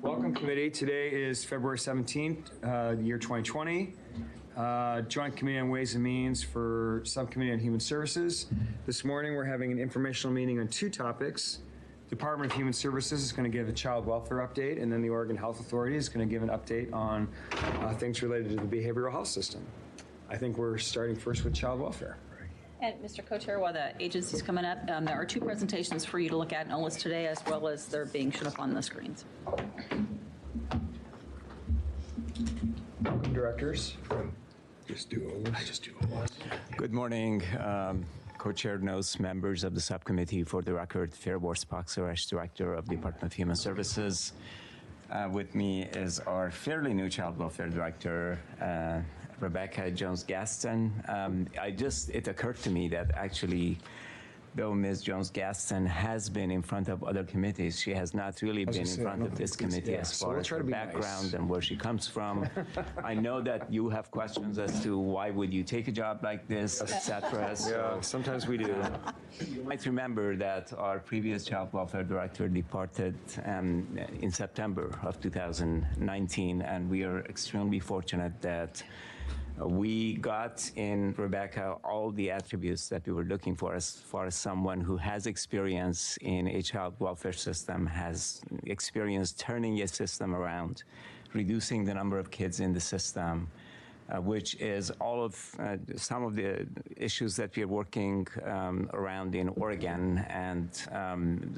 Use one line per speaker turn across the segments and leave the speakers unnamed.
Welcome, committee. Today is February 17th, year 2020. Joint Committee on Ways and Means for Subcommittee on Human Services. This morning we're having an informational meeting on two topics. Department of Human Services is going to give a child welfare update, and then the Oregon Health Authority is going to give an update on things related to the behavioral health system. I think we're starting first with child welfare.
And Mr. Co-Chair, while the agency's coming up, there are two presentations for you to look at in OLS today, as well as they're being shown up on the screens.
Welcome, directors.
Just do OLS.
Good morning, Co-Chair Nose, members of the subcommittee. For the record, Fairborn Spock-Suresh, Director of the Department of Human Services. With me is our fairly new Child Welfare Director, Rebecca Jones-Gaston. It occurred to me that actually, though Ms. Jones-Gaston has been in front of other committees, she has not really been in front of this committee as far as her background and where she comes from. I know that you have questions as to why would you take a job like this, etc.
Yeah, sometimes we do.
You might remember that our previous Child Welfare Director departed in September of 2019, and we are extremely fortunate that we got in Rebecca all the attributes that we were looking for as far as someone who has experience in a child welfare system, has experience turning a system around, reducing the number of kids in the system, which is all of some of the issues that we're working around in Oregon. And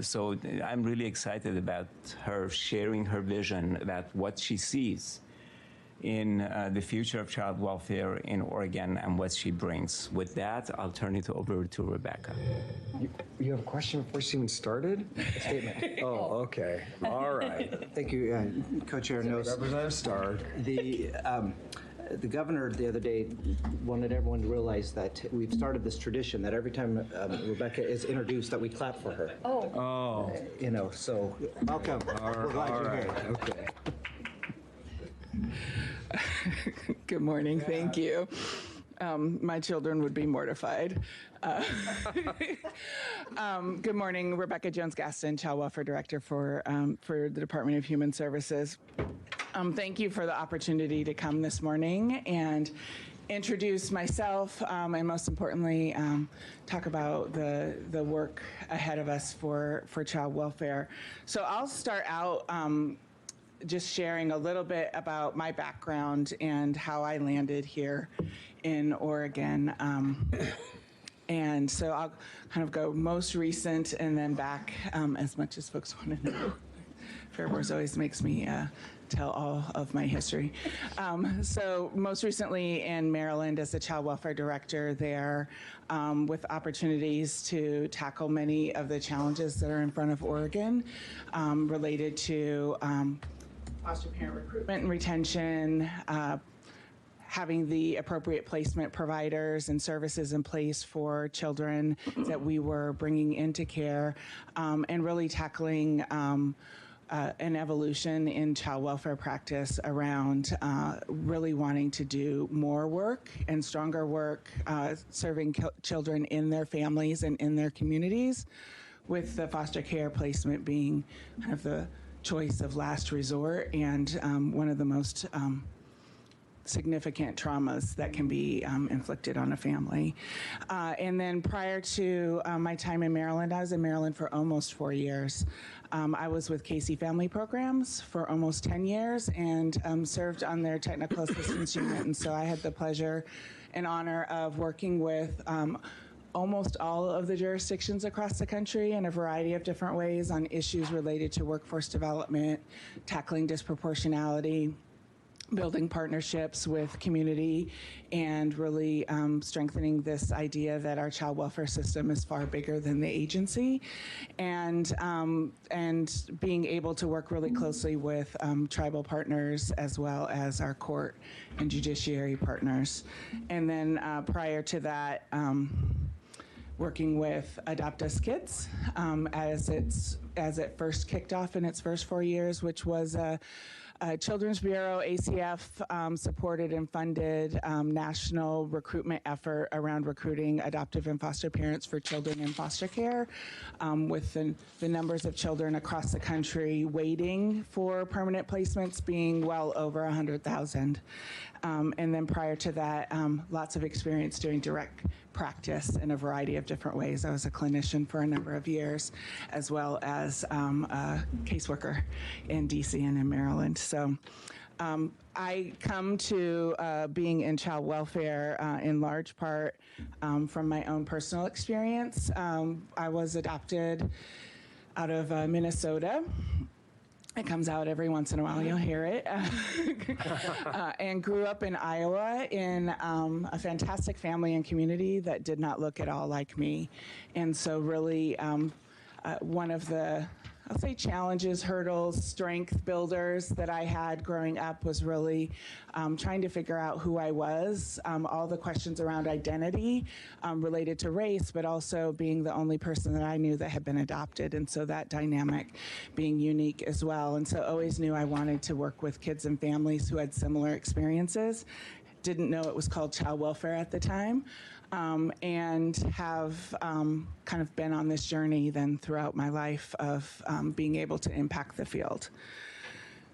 so I'm really excited about her sharing her vision about what she sees in the future of child welfare in Oregon and what she brings. With that, I'll turn it over to Rebecca.
You have a question before she even started?
A statement.
Oh, okay. All right.
Thank you, Co-Chair Nose.
Representative Starr.
The governor the other day wanted everyone to realize that we've started this tradition that every time Rebecca is introduced that we clap for her.
Oh.
So welcome. We're glad you're here.
Okay.
Good morning. Thank you. My children would be mortified. Good morning. Rebecca Jones-Gaston, Child Welfare Director for the Department of Human Services. Thank you for the opportunity to come this morning and introduce myself and most importantly talk about the work ahead of us for child welfare. So I'll start out just sharing a little bit about my background and how I landed here in Oregon. And so I'll kind of go most recent and then back as much as folks want to know. Fairborn always makes me tell all of my history. So most recently in Maryland as the Child Welfare Director there, with opportunities to tackle many of the challenges that are in front of Oregon related to foster parent recruitment and retention, having the appropriate placement providers and services in place for children that we were bringing into care, and really tackling an evolution in child welfare practice around really wanting to do more work and stronger work serving children in their families and in their communities, with the foster care placement being kind of the choice of last resort and one of the most significant traumas that can be inflicted on a family. And then prior to my time in Maryland, I was in Maryland for almost 4 years. I was with Casey Family Programs for almost 10 years and served on their technical assistance unit. And so I had the pleasure and honor of working with almost all of the jurisdictions across the country in a variety of different ways on issues related to workforce development, tackling disproportionality, building partnerships with community, and really strengthening this idea that our child welfare system is far bigger than the agency, and being able to work really closely with tribal partners as well as our court and judiciary partners. And then prior to that, working with Adopt Us Kids as it first kicked off in its first 4 years, which was a Children's Bureau, ACF, supported and funded national recruitment effort around recruiting adoptive and foster parents for children in foster care, with the numbers of children across the country waiting for permanent placements being well over 100,000. And then prior to that, lots of experience doing direct practice in a variety of different ways. I was a clinician for a number of years, as well as a caseworker in DC and in Maryland. So I come to being in child welfare in large part from my own personal experience. I was adopted out of Minnesota. It comes out every once in a while, you'll hear it. And grew up in Iowa in a fantastic family and community that did not look at all like me. And so really one of the, I'll say, challenges, hurdles, strength builders that I had growing up was really trying to figure out who I was, all the questions around identity related to race, but also being the only person that I knew that had been adopted. And so that dynamic being unique as well. And so always knew I wanted to work with kids and families who had similar experiences. Didn't know it was called child welfare at the time. And have kind of been on this journey then throughout my life of being able to impact the field.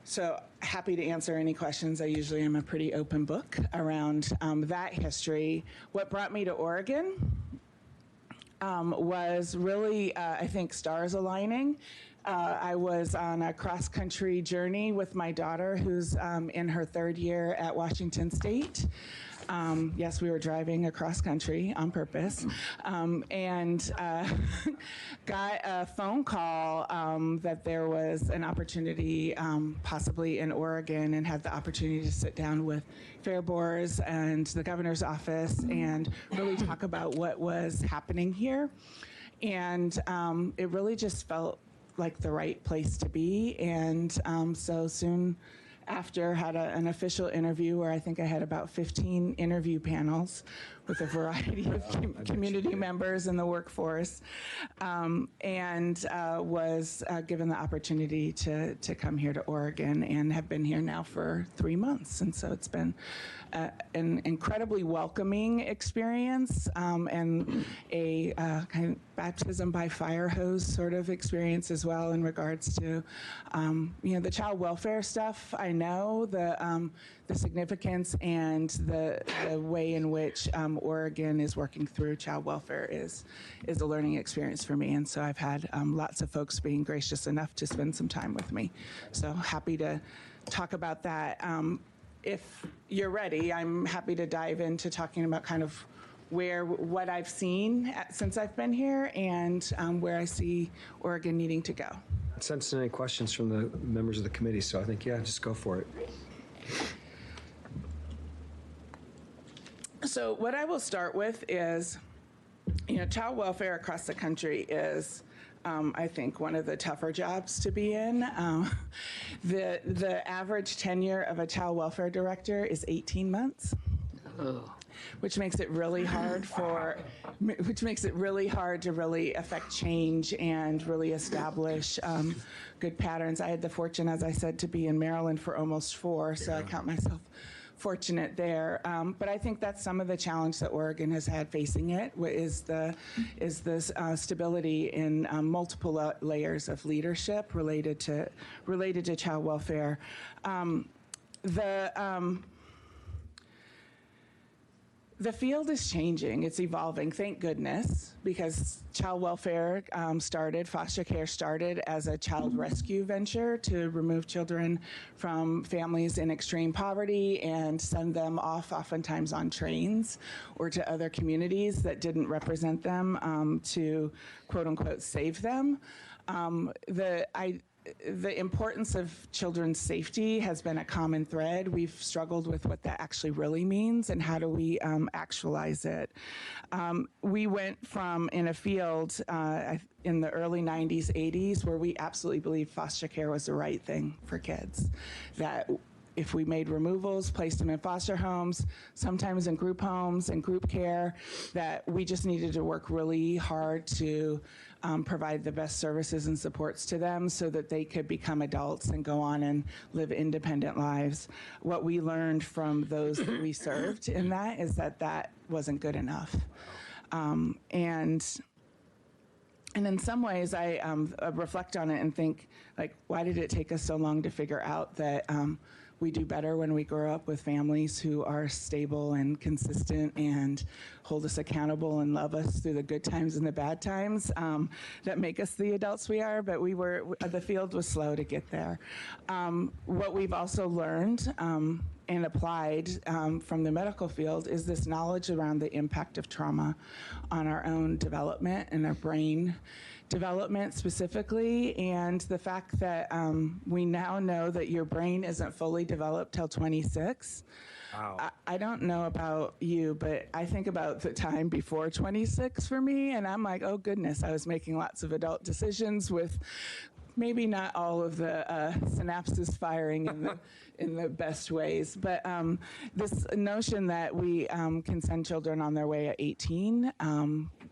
So happy to answer any questions. I usually am a pretty open book around that history. What brought me to Oregon was really, I think, stars aligning. I was on a cross-country journey with my daughter, who's in her third year at Washington State. Yes, we were driving across country on purpose, and got a phone call that there was an opportunity possibly in Oregon, and had the opportunity to sit down with Fair Boars and the governor's office and really talk about what was happening here. And it really just felt like the right place to be. And so soon after, had an official interview where I think I had about 15 interview panels with a variety of community members in the workforce, and was given the opportunity to come here to Oregon, and have been here now for 3 months. And so it's been an incredibly welcoming experience, and a kind of baptism by fire hose sort of experience as well, in regards to the child welfare stuff. I know the significance and the way in which Oregon is working through child welfare is a learning experience for me. And so I've had lots of folks being gracious enough to spend some time with me. So happy to talk about that. If you're ready, I'm happy to dive into talking about kind of what I've seen since I've been here, and where I see Oregon needing to go.
I sense any questions from the members of the committee, so I think, yeah, just go for it.
So what I will start with is, child welfare across the country is, I think, one of the tougher jobs to be in. The average tenure of a child welfare director is 18 months. Oh. Which makes it really hard to really affect change and really establish good patterns. I had the fortune, as I said, to be in Maryland for almost 4, so I count myself fortunate there. But I think that's some of the challenge that Oregon has had facing it, is this stability in multiple layers of leadership related to child welfare. The field is changing, it's evolving, thank goodness, because child welfare foster care started as a child rescue venture to remove children from families in extreme poverty and send them off, oftentimes on trains or to other communities that didn't represent them, to quote unquote save them. The importance of children's safety has been a common thread. We've struggled with what that actually really means and how do we actualize it. We went from in a field in the early 90s, 80s, where we absolutely believed foster care was the right thing for kids, that if we made removals, placed them in foster homes, sometimes in group homes and group care, that we just needed to work really hard to provide the best services and supports to them so that they could become adults and go on and live independent lives. What we learned from those that we served in that is that that wasn't good enough. And in some ways, I reflect on it and think, like, why did it take us so long to figure out that we do better when we grow up with families who are stable and consistent and hold us accountable and love us through the good times and the bad times that make us the adults we are, but the field was slow to get there. What we've also learned and applied from the medical field is this knowledge around the impact of trauma on our own development and our brain development specifically, and the fact that we now know that your brain isn't fully developed till 26. Wow. I don't know about you, but I think about the time before 26 for me, and I'm like, oh goodness, I was making lots of adult decisions with maybe not all of the synapses firing in the best ways, but this notion that we can send children on their way at 18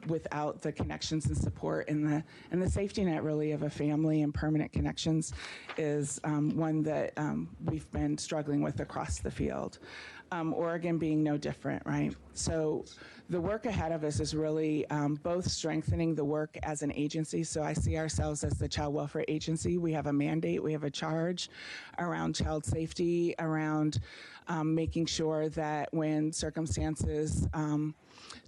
without the connections and support and the safety net really of a family and permanent connections is one that we've been struggling with across the field. Oregon being no different, right? So the work ahead of us is really both strengthening the work as an agency. So I see ourselves as the child welfare agency. We have a mandate, we have a charge around child safety, around making sure that when circumstances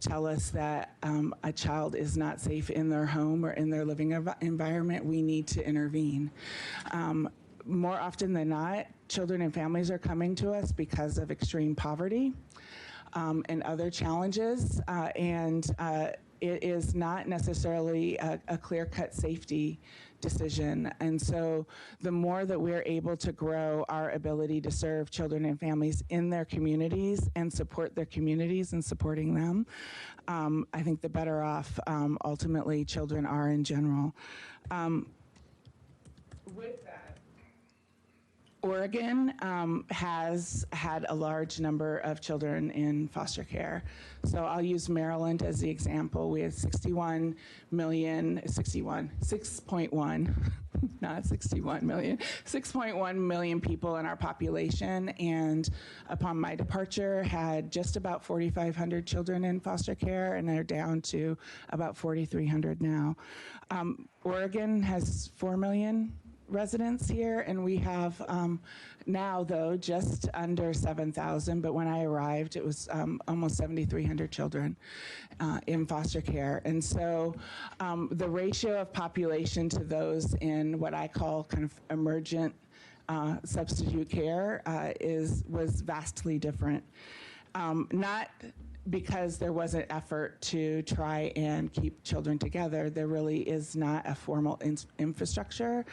tell us that a child is not safe in their home or in their living environment, we need to intervene. More often than not, children and families are coming to us because of extreme poverty and other challenges, and it is not necessarily a clear-cut safety decision. And so the more that we're able to grow our ability to serve children and families in their communities and support their communities and supporting them, I think the better off ultimately children are in general. With that, Oregon has had a large number of children in foster care. So I'll use Maryland as the example. We have 6.1 million people in our population, and upon my departure had just about 4,500 children in foster care, and they're down to about 4,300 now. Oregon has 4 million residents here, and we have now, though, just under 7,000, but when I arrived, it was almost 7,300 children in foster care. And so the ratio of population to those in what I call kind of emergent substitute care was vastly different. Not because there wasn't effort to try and keep children together. There really is not a formal infrastructure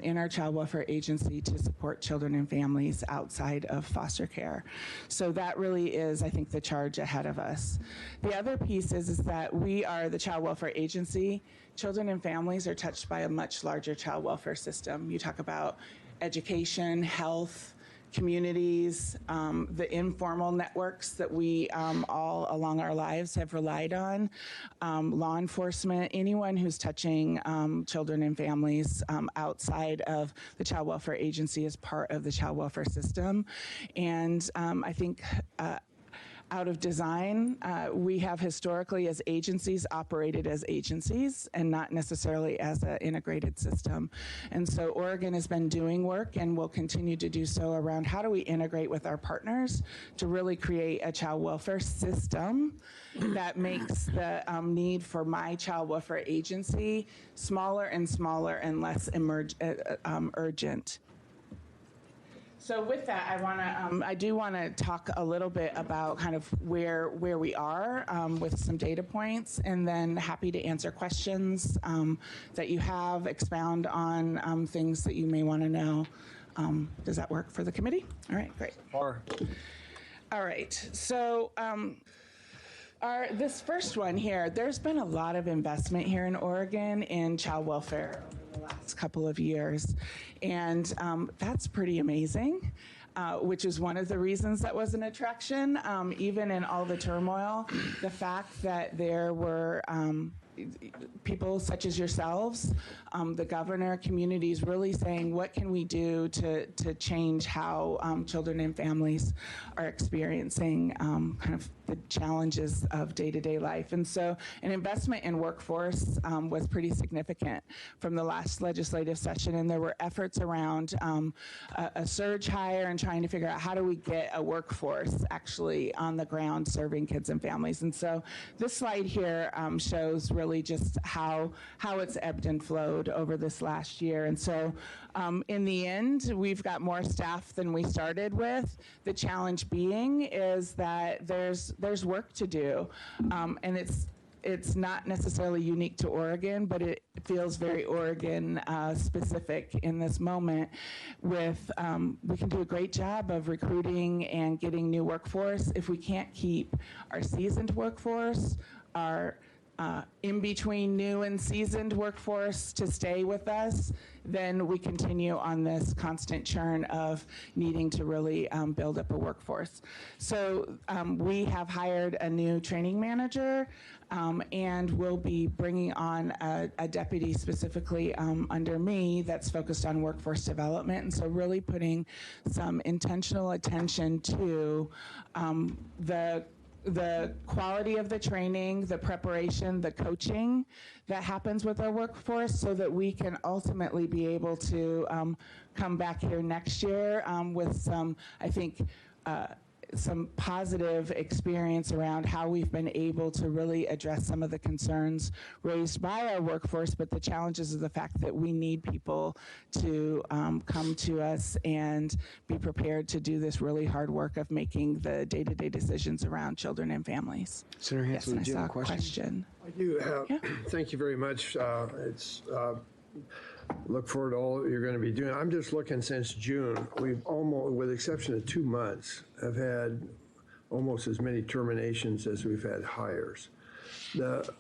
in our child welfare agency to support children and families outside of foster care. So that really is, I think, the charge ahead of us. The other piece is that we are the child welfare agency. Children and families are touched by a much larger child welfare system. You talk about education, health, communities, the informal networks that we all along our lives have relied on, law enforcement, anyone who's touching children and families outside of the child welfare agency is part of the child welfare system. And I think out of design, we have historically as agencies operated as agencies and not necessarily as an integrated system. And so Oregon has been doing work and will continue to do so around how do we integrate with our partners to really create a child welfare system that makes the need for my child welfare agency smaller and smaller and less urgent. So with that, I do want to talk a little bit about kind of where we are with some data points, and then happy to answer questions that you have, expound on things that you may want to know. Does that work for the committee? All right, great. All right, so this first one here, there's been a lot of investment here in Oregon in child welfare over the last couple of years, and that's pretty amazing. which is one of the reasons that was an attraction. Even in all the turmoil, the fact that there were people such as yourselves, the governor, communities really saying, what can we do to change how children and families are experiencing kind of the challenges of day-to-day life. And so an investment in workforce was pretty significant from the last legislative session, and there were efforts around a surge hire and trying to figure out how do we get a workforce actually on the ground serving kids and families. And so this slide here shows really just how it's ebbed and flowed over this last year. And so in the end, we've got more staff than we started with. The challenge being is that there's work to do, and it's not necessarily unique to Oregon, but it feels very Oregon specific in this moment with, we can do a great job of recruiting and getting new workforce. If we can't keep our seasoned workforce, our in between new and seasoned workforce to stay with us, then we continue on this constant churn of needing to really build up a workforce. So we have hired a new training manager, and we'll be bringing on a deputy specifically under me that's focused on workforce development. And so really putting some intentional attention to the quality of the training, the preparation, the coaching that happens with our workforce so that we can ultimately be able to come back here next year with some, I think, some positive experience around how we've been able to really address some of the concerns raised by our workforce, but the challenges of the fact that we need people to come to us and be prepared to do this really hard work of making the day-to-day decisions around children and families.
Senator Hanson,
Yes,
did you
and I
have
saw
a
a
question?
I do have.
Yeah.
Thank you very much. It's look forward to all that you're going to be doing. I'm just looking since June. We've almost, with the exception of 2 months, have had almost as many terminations as we've had hires.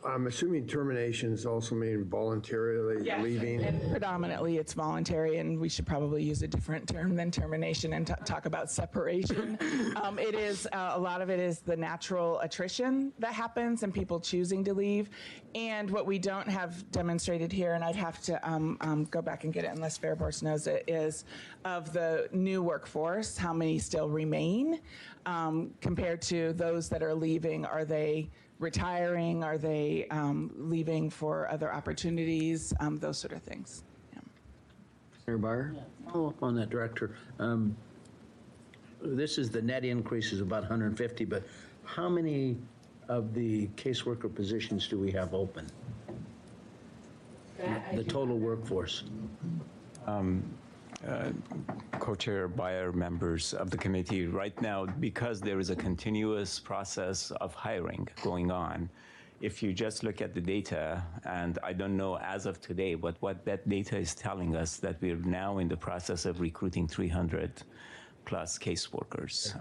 I'm assuming terminations also mean voluntarily leaving.
And predominantly it's voluntary, and we should probably use a different term than termination and talk about separation. It is, a lot of it is the natural attrition that happens and people choosing to leave. And what we don't have demonstrated here, and I'd have to go back and get it unless Fairborse knows it, is of the new workforce, how many still remain compared to those that are leaving. Are they retiring? Are they leaving for other opportunities? Those sort of things. Yeah.
Senator Byer?
Follow up on that, Director. This is the net increase is about 150, but how many of the caseworker positions do we have open? The total workforce.
Co-chair Byer, members of the committee, right now, because there is a continuous process of hiring going on, if you just look at the data, and I don't know as of today, but what that data is telling us, that we're now in the process of recruiting 300 plus caseworkers.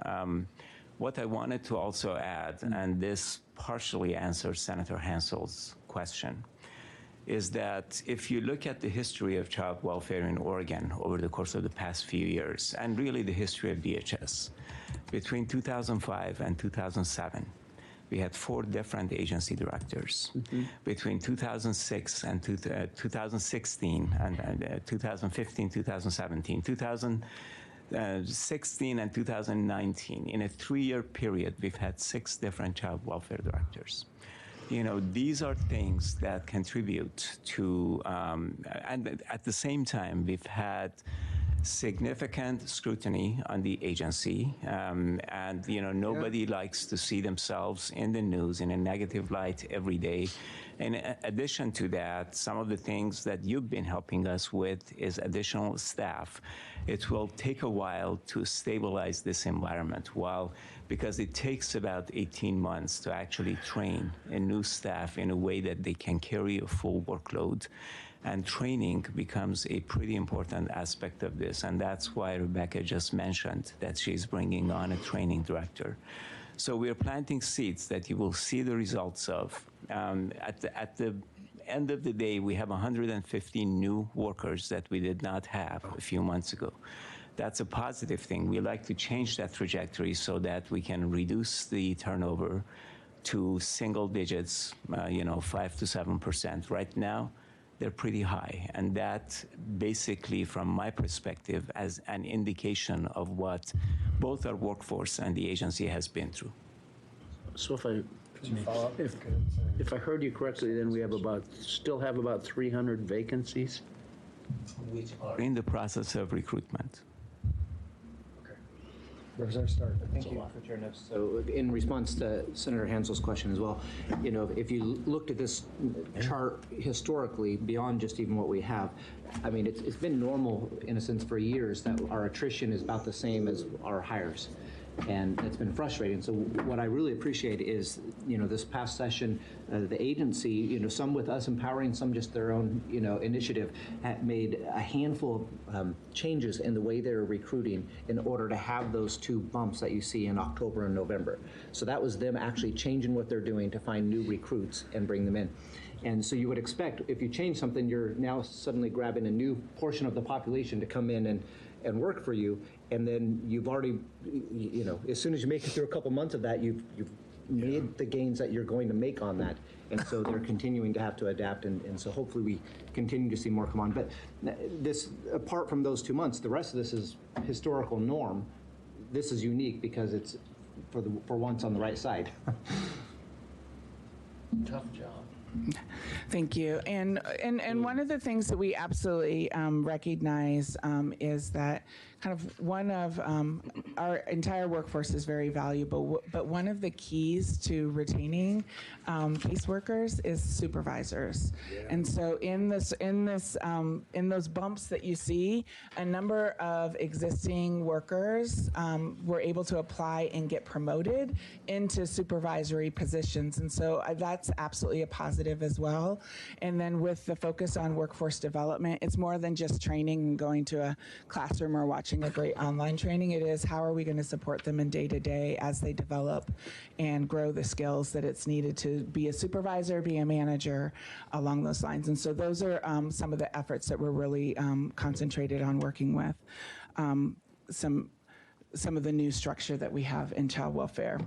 What I wanted to also add, and this partially answers Senator Hansel's question, is that if you look at the history of child welfare in Oregon over the course of the past few years, and really the history of DHS, between 2005 and 2007, we had 4 different agency directors. Between 2006 and 2016 and 2015, 2017, 2016 and 2019, in a 3-year period, we've had 6 different child welfare directors. You know, these are things that contribute to, and at the same time, we've had significant scrutiny on the agency, and you know, nobody likes to see themselves in the news in a negative light every day. In addition to that, some of the things that you've been helping us with is additional staff. It will take a while to stabilize this environment, because it takes about 18 months to actually train a new staff in a way that they can carry a full workload. And training becomes a pretty important aspect of this. And that's why Rebecca just mentioned that she's bringing on a training director. So we're planting seeds that you will see the results of. At the end of the day, we have 150 new workers that we did not have a few months ago. that's a positive thing. We like to change that trajectory so that we can reduce the turnover to single digits, 5 to 7%. Right now, they're pretty high, and that basically, from my perspective, as an indication of what both our workforce and the agency has been through.
So if I heard you correctly, then we still have about 300 vacancies?
Which are in the process of recruitment.
Representative Stark.
Thank you for Chair Nips. So in response to Senator Hansel's question as well, if you looked at this chart historically, beyond just even what we have, I mean, it's been normal in a sense for years that our attrition is about the same as our hires. And it's been frustrating. So what I really appreciate is, this past session, the agency, some with us empowering, some just their own, initiative, had made a handful of changes in the way they're recruiting in order to have those two bumps that you see in October and November. So that was them actually changing what they're doing to find new recruits and bring them in. And so you would expect, if you change something, you're now suddenly grabbing a new portion of the population to come in and work for you, and then you've already, as soon as you make it through a couple months of that, you've made the gains that you're going to make on that, and so they're continuing to have to adapt, and so hopefully we continue to see more come on. But this, apart from those 2 months, the rest of this is historical norm. This is unique because it's for once on the right side.
Tough job.
Thank you. And one of the things that we absolutely recognize is that kind of one of our entire workforce is very valuable, but one of the keys to retaining caseworkers is supervisors. Yeah. And so in those bumps that you see, a number of existing workers were able to apply and get promoted into supervisory positions. And so that's absolutely a positive as well. And then with the focus on workforce development, it's more than just training and going to a classroom or watching a great online training. It is how are we going to support them in day-to-day as they develop and grow the skills that it's needed to be a supervisor, be a manager, along those lines. And so those are some of the efforts that we're really concentrated on working with. Some of the new structure that we have in child welfare.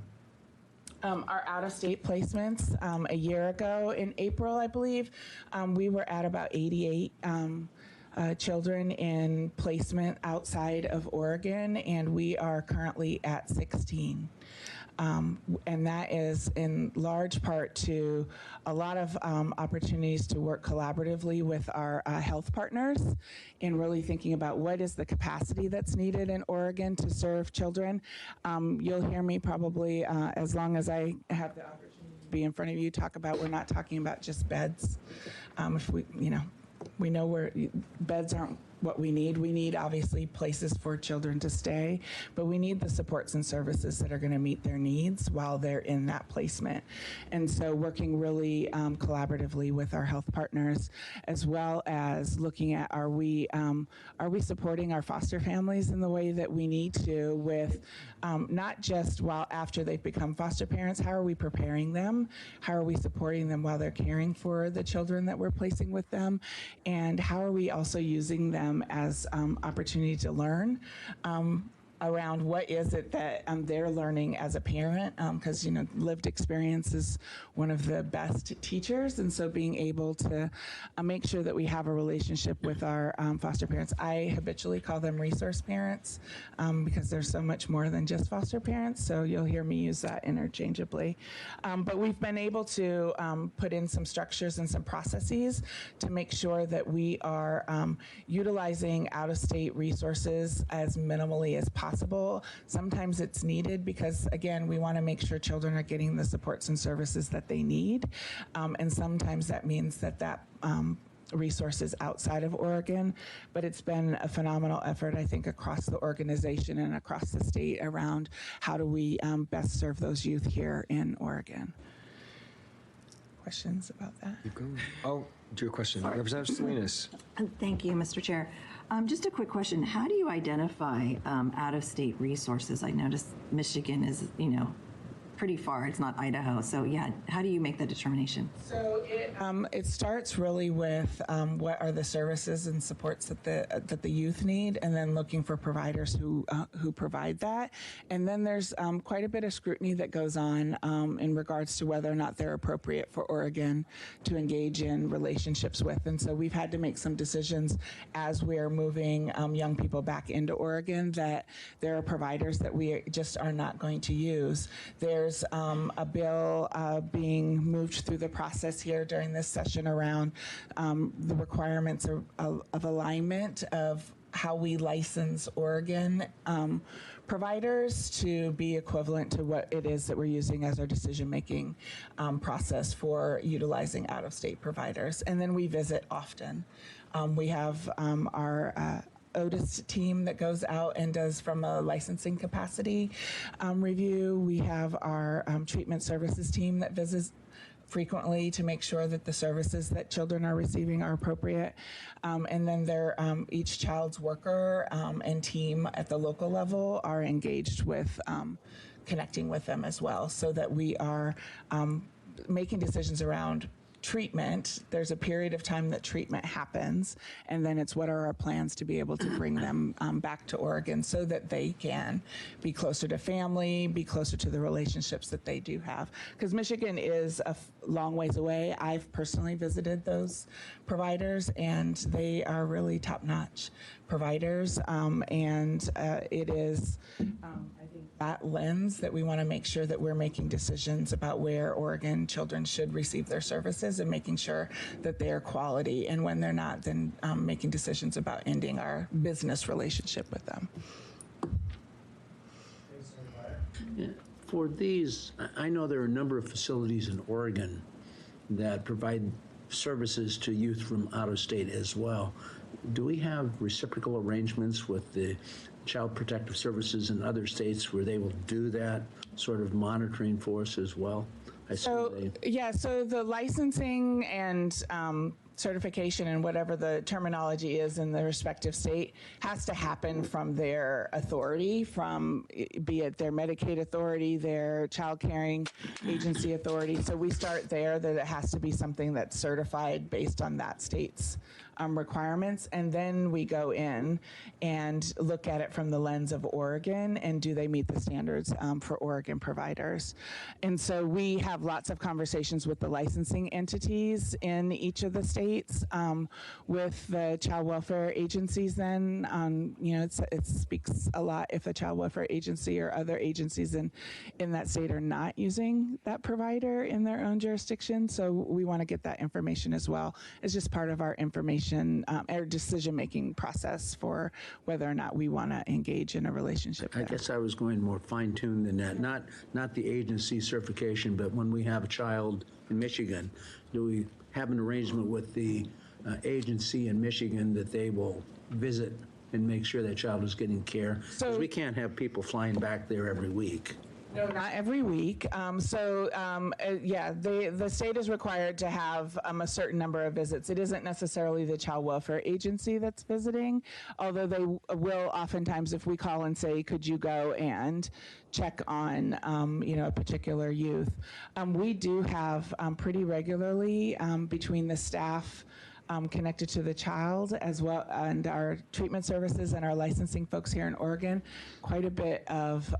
Our out-of-state placements, a year ago in April, I believe, we were at about 88 children in placement outside of Oregon, and we are currently at 16. And that is in large part to a lot of opportunities to work collaboratively with our health partners in really thinking about what is the capacity that's needed in Oregon to serve children. You'll hear me probably, as long as I have the opportunity to be in front of you, talk about, we're not talking about just beds. If we know where beds aren't what we need. We need, obviously, places for children to stay, but we need the supports and services that are going to meet their needs while they're in that placement. And so working really collaboratively with our health partners, as well as looking at are we supporting our foster families in the way that we need to with not just while after they've become foster parents, how are we preparing them? How are we supporting them while they're caring for the children that we're placing with them? And how are we also using them as opportunity to learn around what is it that they're learning as a parent, because lived experience is one of the best teachers, and so being able to make sure that we have a relationship with our foster parents. I habitually call them resource parents because they're so much more than just foster parents, so you'll hear me use that interchangeably. But we've been able to put in some structures and some processes to make sure that we are utilizing out-of-state resources as minimally as possible. Sometimes it's needed because, again, we want to make sure children are getting the supports and services that they need. And sometimes that means that resources outside of Oregon, but it's been a phenomenal effort, I think, across the organization and across the state around how do we best serve those youth here in Oregon. Questions about that?
Keep going. Oh, do a question. Representative Salinas.
Thank you, Mr. Chair. Just a quick question. How do you identify out-of-state resources? I noticed Michigan is, pretty far. It's not Idaho. So yeah, how do you make that determination?
So it starts really with what are the services and supports that the youth need, and then looking for providers who provide that. And then there's quite a bit of scrutiny that goes on in regards to whether or not they're appropriate for Oregon to engage in relationships with. And so we've had to make some decisions as we're moving young people back into Oregon that there are providers that we just are not going to use. There's a bill being moved through the process here during this session around the requirements of alignment of how we license Oregon providers to be equivalent to what it is that we're using as our decision-making process for utilizing out-of-state providers. And then we visit often. We have our Otis team that goes out and does from a licensing capacity review. We have our treatment services team that visits frequently to make sure that the services that children are receiving are appropriate. And then each child's worker and team at the local level are engaged with connecting with them as well, so that we are making decisions around treatment. There's a period of time that treatment happens, and then it's what are our plans to be able to bring them back to Oregon so that they can be closer to family, be closer to the relationships that they do have. Because Michigan is a long ways away. I've personally visited those providers, and they are really top-notch providers, and it is, I think, that lens that we want to make sure that we're making decisions about where Oregon children should receive their services and making sure that they are quality, and when they're not, then making decisions about ending our business relationship with them.
Yeah. For these, I know there are a number of facilities in Oregon that provide services to youth from out of state as well. Do we have reciprocal arrangements with the Child Protective Services in other states where they will do that sort of monitoring for us as well?
So the licensing and certification and whatever the terminology is in the respective state has to happen from their authority, from be it their Medicaid authority, their child caring agency authority. So we start there, that it has to be something that's certified based on that state's requirements, and then we go in and look at it from the lens of Oregon, and do they meet the standards for Oregon providers. And so we have lots of conversations with the licensing entities in each of the states, with the child welfare agencies then, it speaks a lot if a child welfare agency or other agencies in that state are not using that provider in their own jurisdiction. So we want to get that information as well. It's just part of our information our decision-making process for whether or not we want to engage in a relationship there.
I guess I was going more fine-tuned than that. Not the agency certification, but when we have a child in Michigan, do we have an arrangement with the agency in Michigan that they will visit and make sure that child is getting care? Because we can't have people flying back there every week.
No, not every week. The state is required to have a certain number of visits. It isn't necessarily the child welfare agency that's visiting, although they will oftentimes, if we call and say, could you go and check on, a particular youth. We do have pretty regularly between the staff connected to the child as well, and our treatment services and our licensing folks here in Oregon, quite a bit of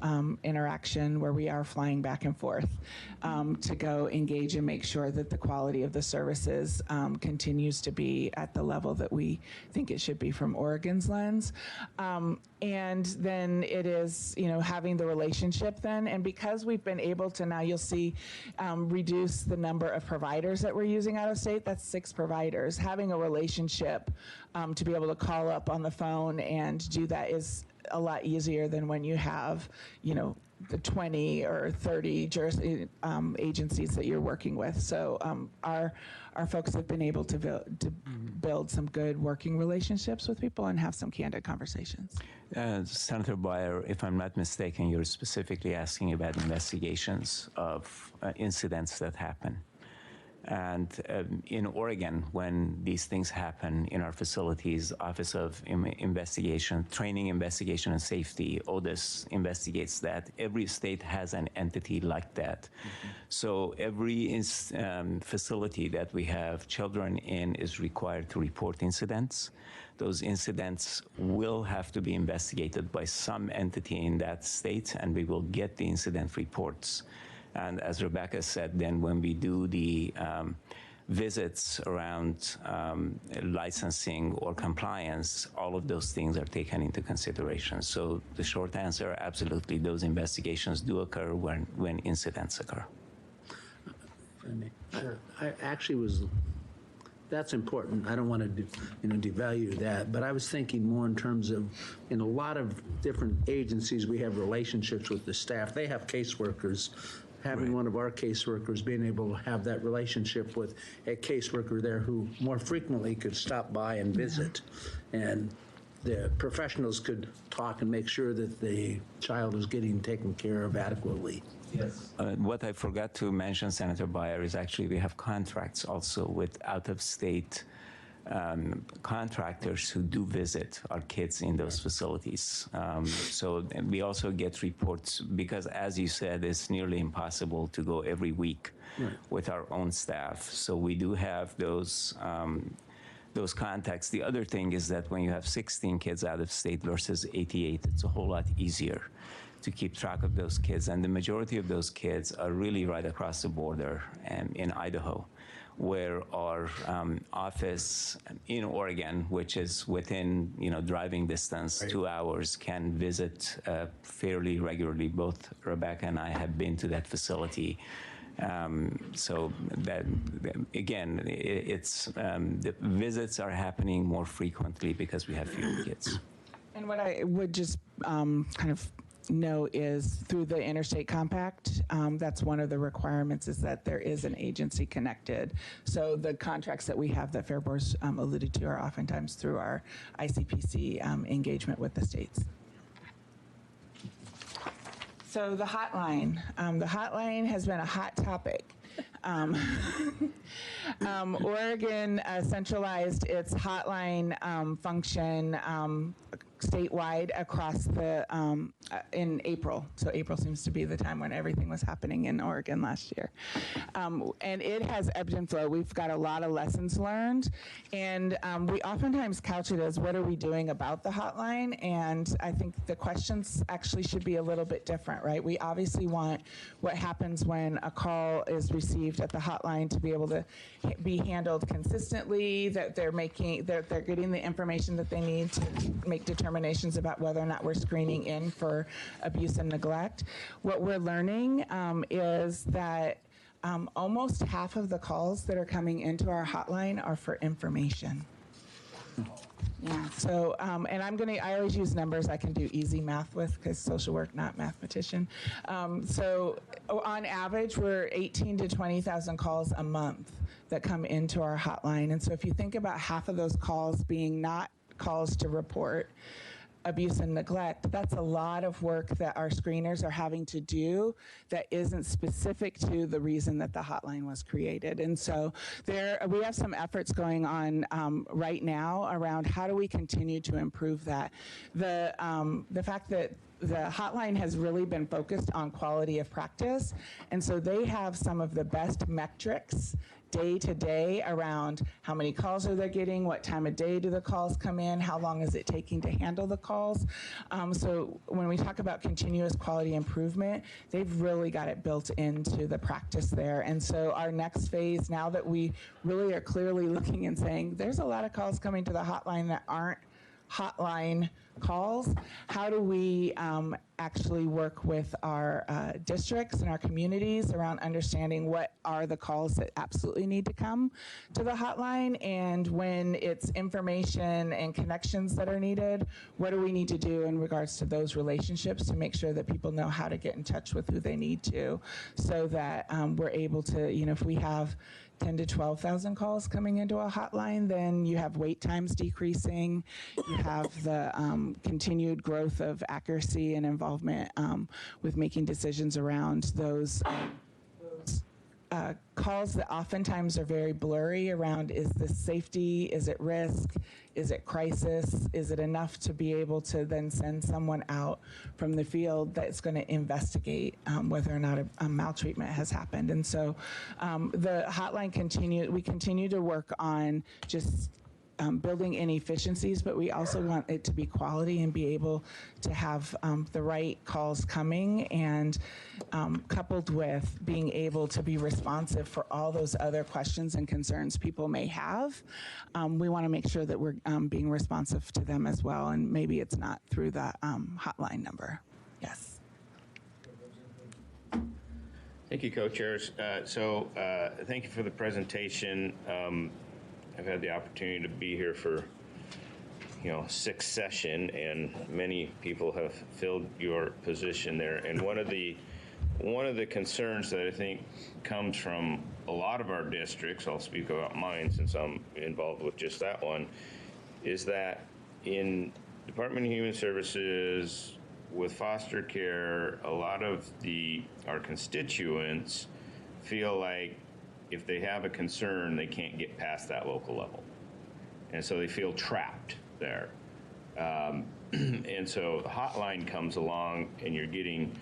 interaction where we are flying back and forth to go engage and make sure that the quality of the services continues to be at the level that we think it should be from Oregon's lens. And then it is, having the relationship then, and because we've been able to now, you'll see, reduce the number of providers that we're using out of state. That's 6 providers. Having a relationship to be able to call up on the phone and do that is a lot easier than when you have, the 20 or 30 agencies that you're working with. So our folks have been able to build some good working relationships with people and have some candid conversations.
Senator Breyer, if I'm not mistaken, you're specifically asking about investigations of incidents that happen. And in Oregon, when these things happen in our facilities, Office of Investigation, Training, Investigation, and Safety, ODIS investigates that. Every state has an entity like that. So every facility that we have children in is required to report incidents. Those incidents will have to be investigated by some entity in that state, and we will get the incident reports. And as Rebecca said, then when we do the visits around licensing or compliance, all of those things are taken into consideration. So the short answer, absolutely, those investigations do occur when incidents occur.
I actually was, that's important. I don't want to devalue that, but I was thinking more in terms of, in a lot of different agencies, we have relationships with the staff. They have caseworkers. Having one of our caseworkers being able to have that relationship with a caseworker there who more frequently could stop by and visit, and the professionals could talk and make sure that the child is getting taken care of adequately.
Yes. What I forgot to mention, Senator Beyer, is actually we have contracts also with out-of-state contractors who do visit our kids in those facilities. So we also get reports because, as you said, it's nearly impossible to go every week with our own staff. So we do have those contacts. The other thing is that when you have 16 kids out of state versus 88, it's a whole lot easier to keep track of those kids. And the majority of those kids are really right across the border in Idaho, where our office in Oregon, which is within driving distance, 2 hours, can visit fairly regularly. Both Rebecca and I have been to that facility. So that, again, it's the visits are happening more frequently because we have fewer kids.
And what I would just kind of know is through the interstate compact, that's one of the requirements, is that there is an agency connected. So the contracts that we have that Fair Board's alluded to are oftentimes through our ICPC engagement with the states. So the hotline has been a hot topic. Oregon centralized its hotline function statewide across the in April. So April seems to be the time when everything was happening in Oregon last year, and it has ebbed and flowed. We've got a lot of lessons learned, and we oftentimes couch it as, what are we doing about the hotline? And I think the questions actually should be a little bit different, right? We obviously want what happens when a call is received at the hotline to be able to be handled consistently, that they're getting the information that they need to make determinations about whether or not we're screening in for abuse and neglect. What we're learning is that almost half of the calls that are coming into our hotline are for information. Yeah. So, and I always use numbers I can do easy math with, because social work, not mathematician. So on average, we're 18 to 20,000 calls a month that come into our hotline. And so if you think about half of those calls being not calls to report abuse and neglect, that's a lot of work that our screeners are having to do that isn't specific to the reason that the hotline was created. And so we have some efforts going on right now around how do we continue to improve that. The fact that the hotline has really been focused on quality of practice, and so they have some of the best metrics day to day around how many calls are they getting, what time of day do the calls come in, how long is it taking to handle the calls. So when we talk about continuous quality improvement, they've really got it built into the practice there. And so our next phase, now that we really are clearly looking and saying there's a lot of calls coming to the hotline that aren't hotline calls, how do we actually work with our districts and our communities around understanding what are the calls that absolutely need to come to the hotline, and when it's information and connections that are needed, what do we need to do in regards to those relationships to make sure that people know how to get in touch with who they need to, so that we're able to, if we have 10 to 12,000 calls coming into a hotline, then you have wait times decreasing, you have the continued growth of accuracy and involvement with making decisions around those calls that oftentimes are very blurry around, is this safety, is it risk, is it crisis, is it enough to be able to then send someone out from the field that's going to investigate whether or not a maltreatment has happened. And so the hotline we continue to work on just building in efficiencies, but we also want it to be quality and be able to have the right calls coming, and coupled with being able to be responsive for all those other questions and concerns people may have. We want to make sure that we're being responsive to them as well, and maybe it's not through the hotline number. Yes.
Thank you, co-chairs. Thank you for the presentation. I've had the opportunity to be here for, sixth session, and many people have filled your position there. And one of the concerns that I think comes from a lot of our districts, I'll speak about mine since I'm involved with just that one, is that in Department of Human Services, with foster care, a lot of our constituents feel like if they have a concern, they can't get past that local level. And so they feel trapped there. And so the hotline comes along and you're getting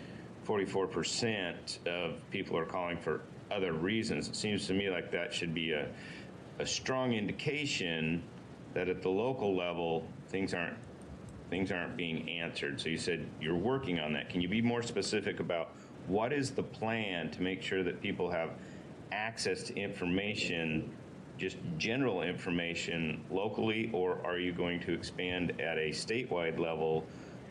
44% of people are calling for other reasons. It seems to me like that should be a strong indication that at the local level, things aren't being answered. So you said you're working on that. Can you be more specific about what is the plan to make sure that people have access to information, just general information locally, or are you going to expand at a statewide level,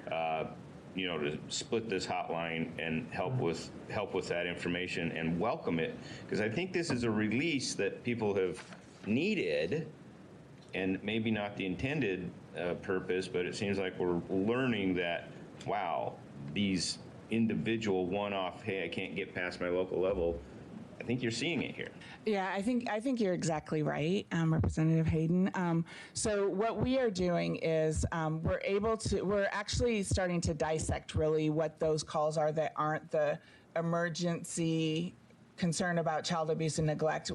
to split this hotline and help with that information and welcome it? Because I think this is a release that people have needed, and maybe not the intended purpose, but it seems like we're learning that, wow, these individual one-off, hey, I can't get past my local level, I think you're seeing it here.
Yeah, I think you're exactly right, Representative Hayden. So what we are doing is we're actually starting to dissect really what those calls are that aren't the emergency concern about child abuse and neglect.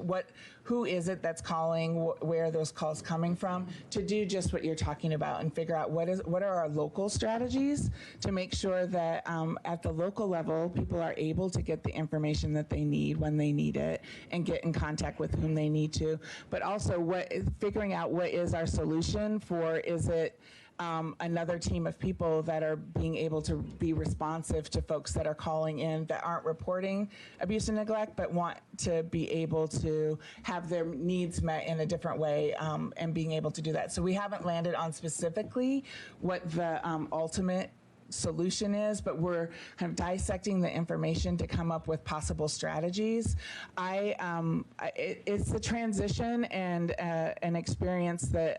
Who is it that's calling? Where are those calls coming from? To do just what you're talking about and figure out what are our local strategies to make sure that at the local level, people are able to get the information that they need when they need it and get in contact with whom they need to. But also figuring out what is our solution for, is it another team of people that are being able to be responsive to folks that are calling in that aren't reporting abuse and neglect, but want to be able to have their needs met in a different way, and being able to do that. So we haven't landed on specifically what the ultimate solution is, but we're kind of dissecting the information to come up with possible strategies. It's the transition and an experience that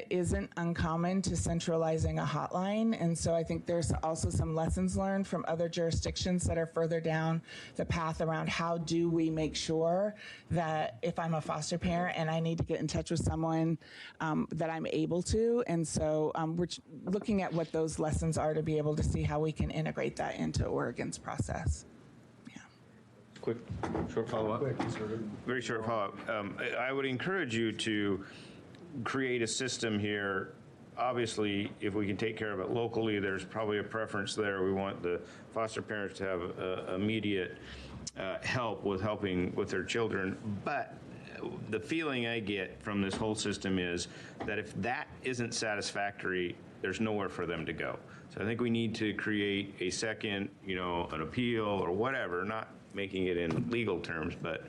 isn't uncommon to centralizing a hotline. And so I think there's also some lessons learned from other jurisdictions that are further down the path around how do we make sure that if I'm a foster parent and I need to get in touch with someone, that I'm able to. And so we're looking at what those lessons are to be able to see how we can integrate that into Oregon's process.
Quick, short follow-up. Very short follow-up. I would encourage you to create a system here. Obviously, if we can take care of it locally, there's probably a preference there. We want the foster parents to have immediate help with helping with their children. But the feeling I get from this whole system is that if that isn't satisfactory, there's nowhere for them to go. So I think we need to create a second, an appeal or whatever, not making it in legal terms, but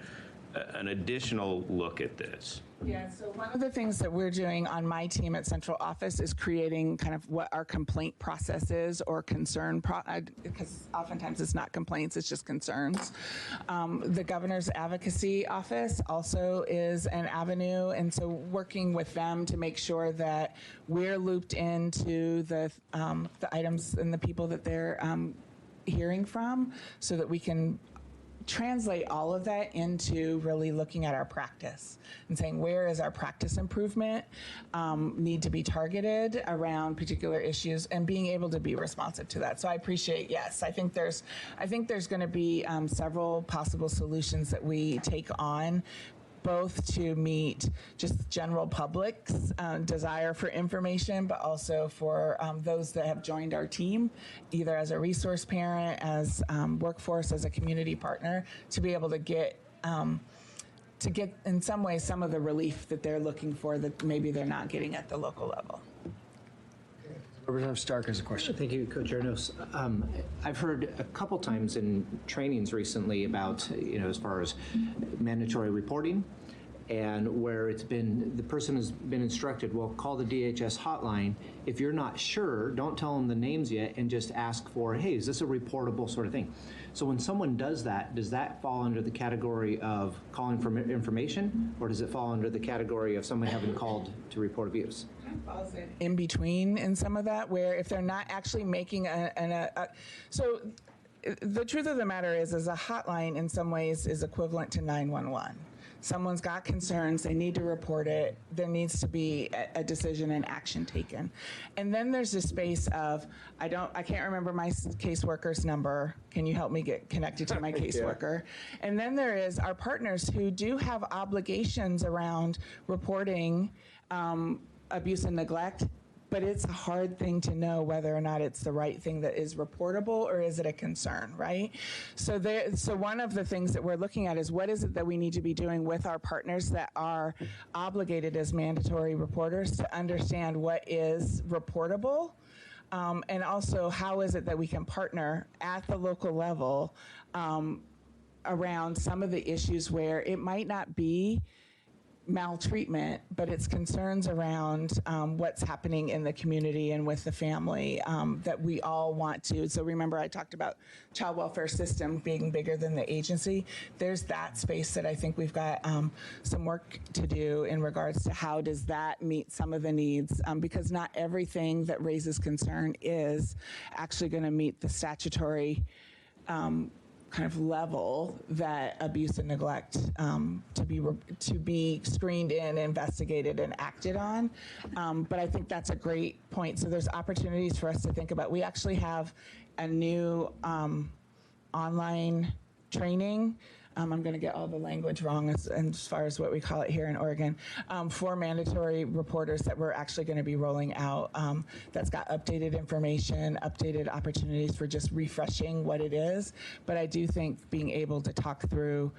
an additional look at this.
Yeah, so one of the things that we're doing on my team at Central Office is creating kind of what our complaint process is, or concern, because oftentimes it's not complaints, it's just concerns. The Governor's Advocacy Office also is an avenue, and so working with them to make sure that we're looped into the items and the people that they're hearing from, so that we can translate all of that into really looking at our practice and saying, where is our practice improvement need to be targeted around particular issues, and being able to be responsive to that. So I appreciate, yes, I think there's going to be several possible solutions that we take on, both to meet just general public's desire for information, but also for those that have joined our team, either as a resource parent, as workforce, as a community partner, to be able to get in some ways some of the relief that they're looking for that maybe they're not getting at the local level.
Representative Stark has a question.
Thank you, Co-Chair Nos. I've heard a couple times in trainings recently about, as far as mandatory reporting, and where it's been, the person has been instructed, well, call the DHS hotline. If you're not sure, don't tell them the names yet, and just ask for, hey, is this a reportable sort of thing? So when someone does that fall under the category of calling for information, or does it fall under the category of someone having called to report abuse?
In between in some of that, where if they're not actually making so the truth of the matter is a hotline in some ways is equivalent to 911. Someone's got concerns, they need to report it, there needs to be a decision and action taken. And then there's this space of, I can't remember my caseworker's number, can you help me get connected to my caseworker? Yeah. And then there is our partners who do have obligations around reporting abuse and neglect, but it's a hard thing to know whether or not it's the right thing that is reportable, or is it a concern, right? So one of the things that we're looking at is, what is it that we need to be doing with our partners that are obligated as mandatory reporters to understand what is reportable, and also how is it that we can partner at the local level around some of the issues where it might not be maltreatment, but it's concerns around what's happening in the community and with the family that we all want to. So remember, I talked about child welfare system being bigger than the agency. There's that space that I think we've got some work to do in regards to how does that meet some of the needs, because not everything that raises concern is actually going to meet the statutory kind of level that abuse and neglect to be screened in, investigated, and acted on. But I think that's a great point. So there's opportunities for us to think about. We actually have a new online training. I'm going to get all the language wrong as far as what we call it here in Oregon, for mandatory reporters that we're actually going to be rolling out, that's got updated information, updated opportunities for just refreshing what it is. But I do think being able to talk through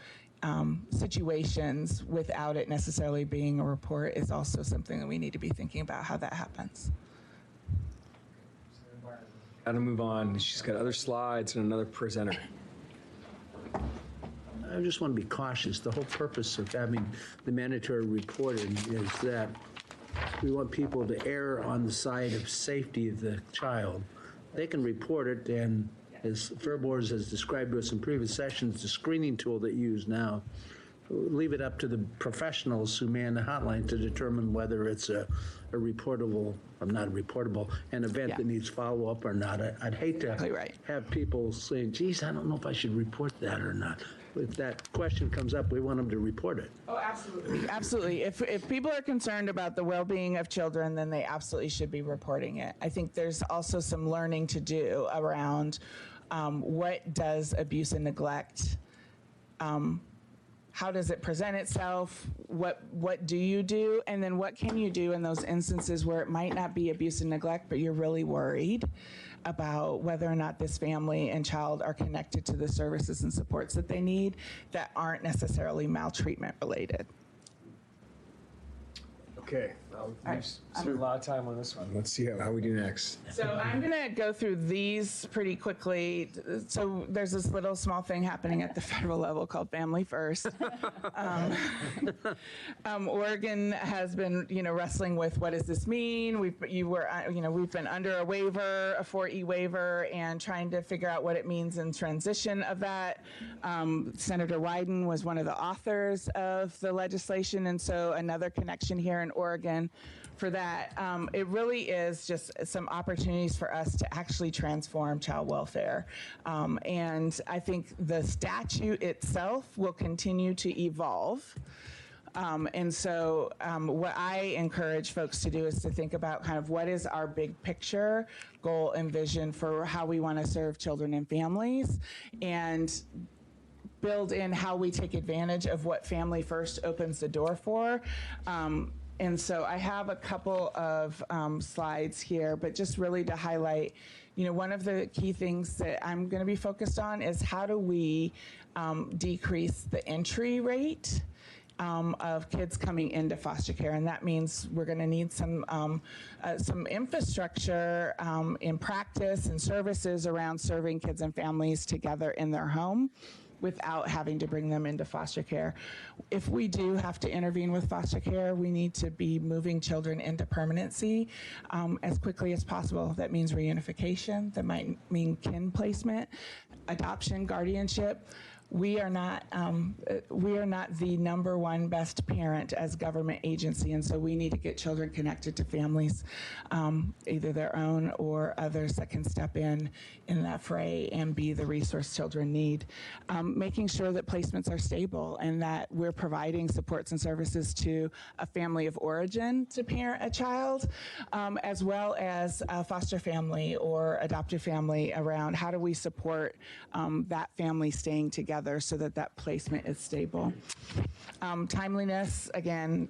situations without it necessarily being a report is also something that we need to be thinking about how that happens.
Got to move on. She's got other slides and another presenter.
I just want to be cautious. The whole purpose of having the mandatory reporting is that we want people to err on the side of safety of the child. They can report it, and as Fair Boards has described to us in previous sessions, the screening tool that you use now, leave it up to the professionals who man the hotline to determine whether it's a reportable, or not reportable, an event that needs follow-up or not. I'd hate to have people saying, geez, I don't know if I should report that or not. If that question comes up, we want them to report it.
Oh, absolutely. Absolutely. If people are concerned about the well-being of children, then they absolutely should be reporting it. I think there's also some learning to do around what does abuse and neglect, how does it present itself? What do you do? And then what can you do in those instances where it might not be abuse and neglect, but you're really worried about whether or not this family and child are connected to the services and supports that they need that aren't necessarily maltreatment related.
Okay, we've spent a lot of time on this one. Let's see how we do next.
So I'm going to go through these pretty quickly. So there's this little small thing happening at the federal level called Family First. Oregon has been, wrestling with what does this mean? We've been under a waiver, a 4E waiver, and trying to figure out what it means in transition of that. Senator Wyden was one of the authors of the legislation, and so another connection here in Oregon Oregon for that. It really is just some opportunities for us to actually transform child welfare. And I think the statute itself will continue to evolve. And so what I encourage folks to do is to think about kind of what is our big picture goal and vision for how we want to serve children and families, and build in how we take advantage of what Family First opens the door for. And so I have a couple of slides here, but just really to highlight, one of the key things that I'm going to be focused on is how do we decrease the entry rate of kids coming into foster care, and that means we're going to need some infrastructure in practice and services around serving kids and families together in their home without having to bring them into foster care. If we do have to intervene with foster care, we need to be moving children into permanency as quickly as possible. That means reunification, that might mean kin placement, adoption, guardianship. We are not the number one best parent as government agency, and so we need to get children connected to families, either their own or others that can step in that fray and be the resource children need. Making sure that placements are stable and that we're providing supports and services to a family of origin to parent a child, as well as a foster family or adoptive family around how do we support that family staying together so that that placement is stable. Timeliness, again,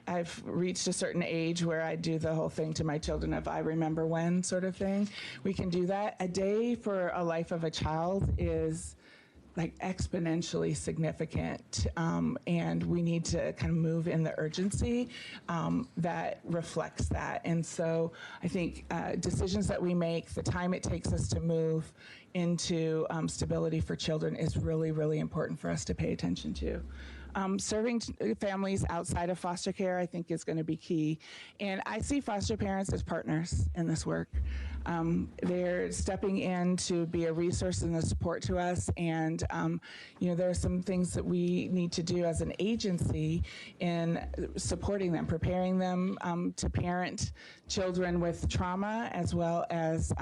I've reached a certain age where I do the whole thing to my children of I remember when sort of thing. We can do that. A day for a life of a child is like exponentially significant, and we need to kind of move in the urgency that reflects that. And so I think decisions that we make, the time it takes us to move into stability for children is really, really important for us to pay attention to. Serving families outside of foster care, I think, is going to be key. And I see foster parents as partners in this work. They're stepping in to be a resource and a support to us. And, there are some things that we need to do as an agency in supporting them, preparing them to parent children with trauma, as well as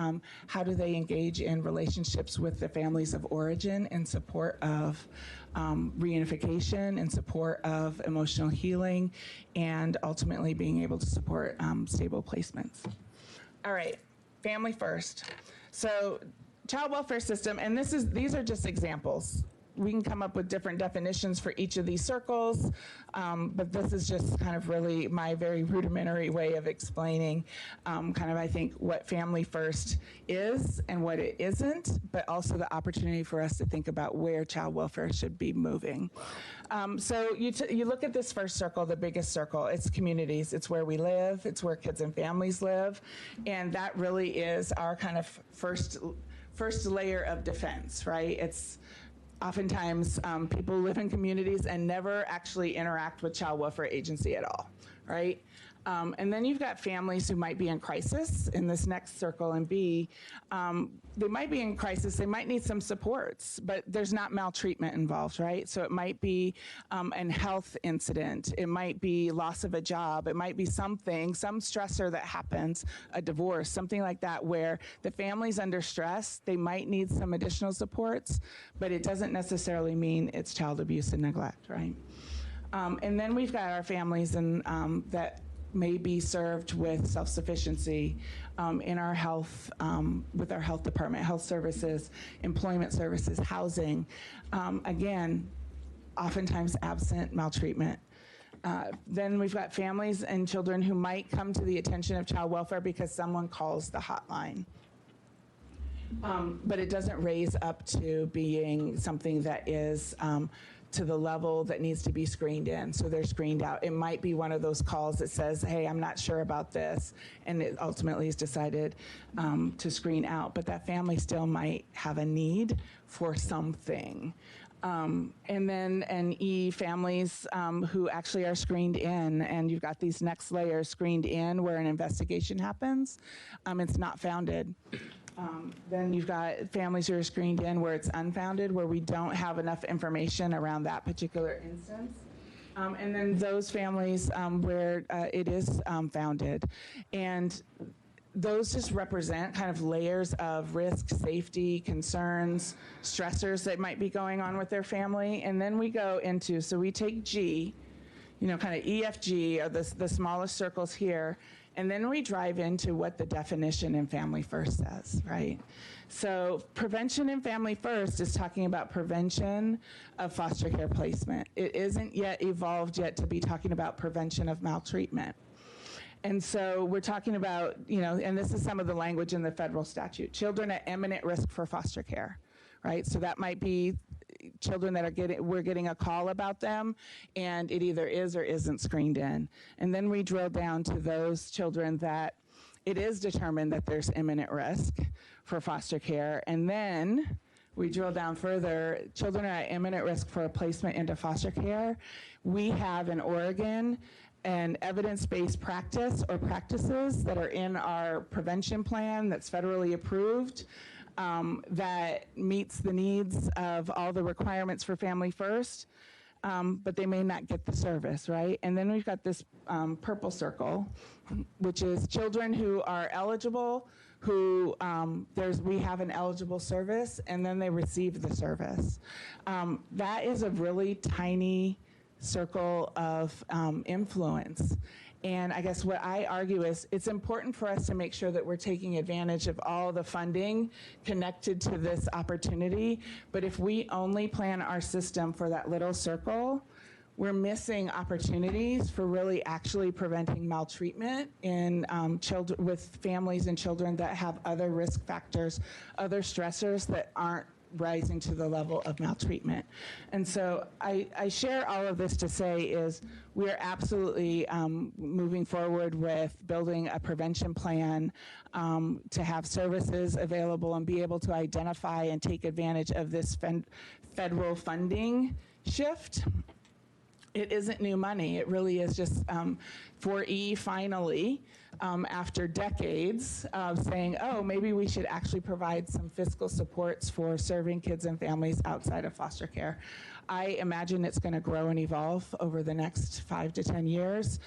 how do they engage in relationships with the families of origin in support of reunification, in support of emotional healing, and ultimately being able to support stable placements. All right, Family First. So child welfare system, and these are just examples. We can come up with different definitions for each of these circles, but this is just kind of really my very rudimentary way of explaining kind of, I think, what Family First is and what it isn't, but also the opportunity for us to think about where child welfare should be moving. So you look at this first circle, the biggest circle, it's communities. It's where we live. It's where kids and families live. And that really is our kind of first layer of defense, right? It's oftentimes people live in communities and never actually interact with child welfare agency at all, right? And then you've got families who might be in crisis in this next circle in B. They might be in crisis, they might need some supports, but there's not maltreatment involved, right? So it might be an health incident, it might be loss of a job, it might be something, some stressor that happens, a divorce, something like that, where the family's under stress, they might need some additional supports, but it doesn't necessarily mean it's child abuse and neglect, right? And then we've got our families that may be served with self-sufficiency in our health, with our health department, health services, employment services, housing. Again, oftentimes absent maltreatment. Then we've got families and children who might come to the attention of child welfare because someone calls the hotline. But it doesn't raise up to being something that is to the level that needs to be screened in. So they're screened out. It might be one of those calls that says, hey, I'm not sure about this, and it ultimately is decided to screen out. But that family still might have a need for something. And then families who actually are screened in, and you've got these next layers screened in where an investigation happens. It's not founded. Then you've got families who are screened in where it's unfounded, where we don't have enough information around that particular instance. And then those families where it is founded. And those just represent kind of layers of risk, safety, concerns, stressors that might be going on with their family. And then we go into, so we take G, kind of EFG are the smallest circles here, and then we drive into what the definition in Family First says, right? So prevention in Family First is talking about prevention of foster care placement. It isn't yet evolved yet to be talking about prevention of maltreatment. And so we're talking about, and this is some of the language in the federal statute, children at imminent risk for foster care, right? So that might be children that we're getting a call about them, and it either is or isn't screened in. And then we drill down to those children that it is determined that there's imminent risk for foster care. And then we drill down further, children are at imminent risk for placement into foster care. We have in Oregon an evidence-based practice or practices that are in our prevention plan that's federally approved, that meets the needs of all the requirements for Family First, but they may not get the service, right? And then we've got this purple circle, which is children who are eligible, who we have an eligible service, and then they receive the service. That is a really tiny circle of influence. And I guess what I argue is it's important for us to make sure that we're taking advantage of all the funding connected to this opportunity. But if we only plan our system for that little circle, we're missing opportunities for really actually preventing maltreatment in children with families and children that have other risk factors, other stressors that aren't rising to the level of maltreatment. And so I share all of this to say is we are absolutely moving forward with building a prevention plan to have services available and be able to identify and take advantage of this federal funding shift. It isn't new money. It really is just 4E finally, after decades of saying, oh, maybe we should actually provide some fiscal supports for serving kids and families outside of foster care. I imagine it's going to grow and evolve over the next 5 to 10 years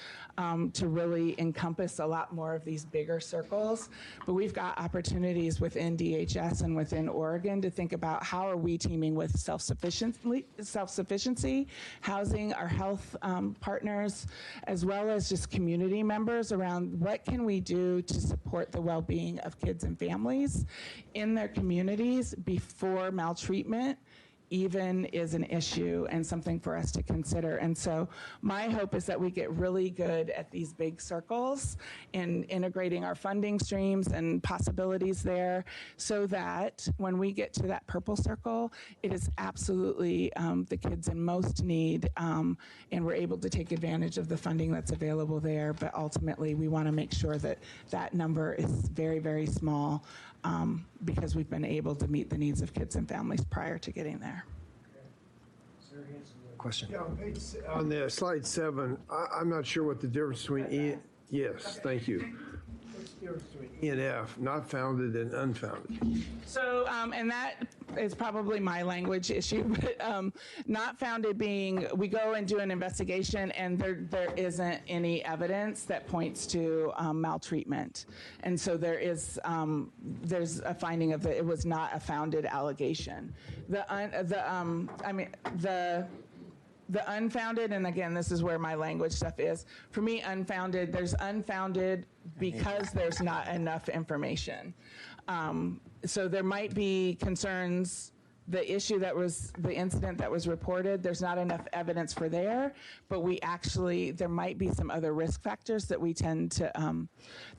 to really encompass a lot more of these bigger circles. But we've got opportunities within DHS and within Oregon to think about how are we teaming with self-sufficiency, housing, our health partners, as well as just community members around what can we do to support the well-being of kids and families in their communities before maltreatment even is an issue and something for us to consider. And so my hope is that we get really good at these big circles and integrating our funding streams and possibilities there so that when we get to that purple circle, it is absolutely the kids in most need, and we're able to take advantage of the funding that's available there. But ultimately, we want to make sure that that number is very, very small because we've been able to meet the needs of kids and families prior to getting there.
Question.
Yeah, on the slide 7, I'm not sure what the difference between yes, thank you. What's the difference between E and F, not founded and unfounded?
So, and that is probably my language issue, but not founded being, we go and do an investigation and there isn't any evidence that points to maltreatment. And so there's a finding of that it was not a founded allegation. The unfounded, and again, this is where my language stuff is. For me, unfounded, there's unfounded because there's not enough information. So there might be concerns, the incident that was reported, there's not enough evidence for there, but there might be some other risk factors that we tend to,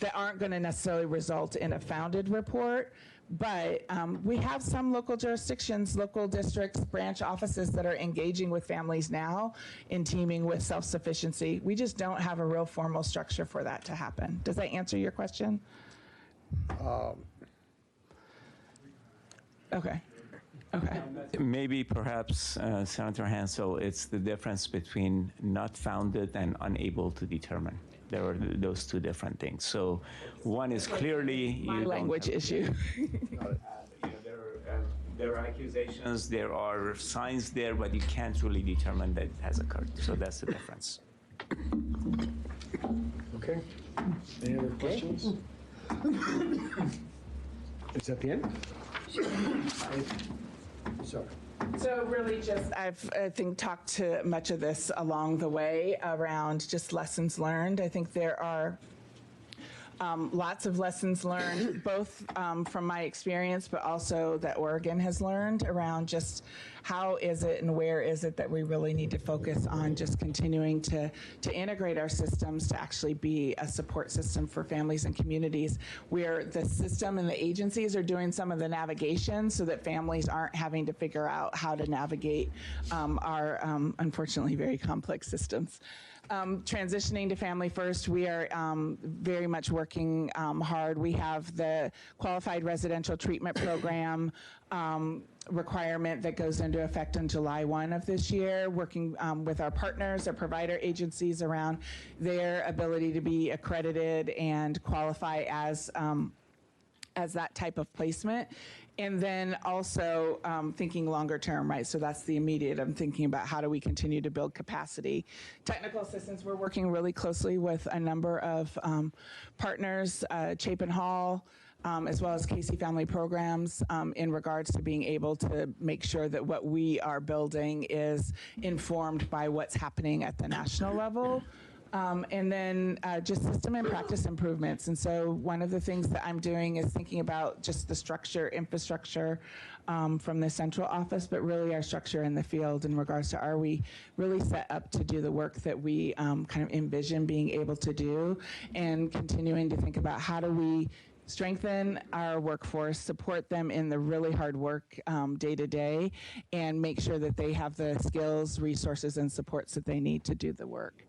that aren't gonna necessarily result in a founded report. But we have some local jurisdictions, local districts, branch offices that are engaging with families now in teaming with self-sufficiency. We just don't have a real formal structure for that to happen. Does that answer your question? Okay.
Maybe perhaps, Senator Hansel, it's the difference between not founded and unable to determine. There are those two different things. So one is clearly
my language issue.
There are accusations, there are signs there, but you can't really determine that it has occurred. So that's the difference.
Okay. Any other questions? Is that the end? Sorry.
So really just, I think, talked to much of this along the way around just lessons learned. I think there are lots of lessons learned, both from my experience, but also that Oregon has learned around just how is it and where is it that we really need to focus on just continuing to integrate our systems to actually be a support system for families and communities, where the system and the agencies are doing some of the navigation so that families aren't having to figure out how to navigate our unfortunately very complex systems. Transitioning to Family First, we are very much working hard. We have the Qualified Residential Treatment Program requirement that goes into effect on July 1 of this year, working with our partners, our provider agencies around their ability to be accredited and qualify as that type of placement. And then also thinking longer term, right? So that's the immediate. I'm thinking about how do we continue to build capacity. Technical assistance, we're working really closely with a number of partners, Chapin Hall, as well as Casey Family Programs, in regards to being able to make sure that what we are building is informed by what's happening at the national level. And then just system and practice improvements. And so one of the things that I'm doing is thinking about just the structure, infrastructure from the central office, but really our structure in the field in regards to, are we really set up to do the work that we kind of envision being able to do, and continuing to think about how do we strengthen our workforce, support them in the really hard work day to day, and make sure that they have the skills, resources, and supports that they need to do the work.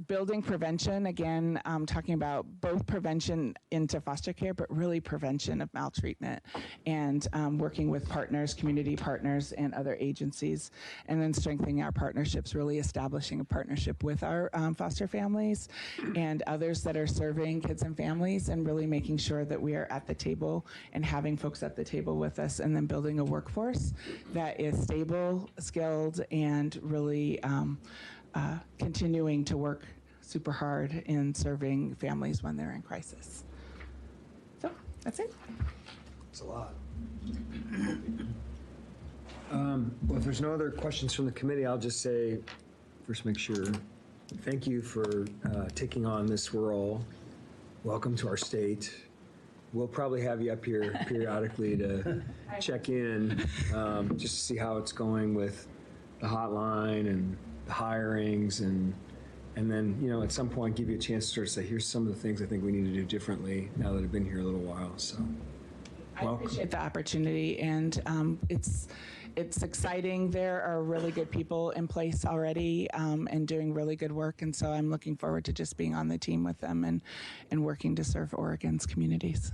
Building prevention, again, talking about both prevention into foster care, but really prevention of maltreatment, and working with partners, community partners, and other agencies, and then strengthening our partnerships, really establishing a partnership with our foster families and others that are serving kids and families, and really making sure that we are at the table and having folks at the table with us, and then building a workforce that is stable, skilled, and really continuing to work super hard in serving families when they're in crisis. So that's it.
It's a lot. Well, if there's no other questions from the committee, I'll just say, first make sure, thank you for taking on this role. Welcome to our state. We'll probably have you up here periodically to check in, just to see how it's going with the hotline and the hirings, and then, you know, at some point give you a chance to sort of say, here's some of the things I think we need to do differently now that I've been here a little while. So
I appreciate the opportunity, and it's exciting. There are really good people in place already and doing really good work, and so I'm looking forward to just being on the team with them and working to serve Oregon's communities.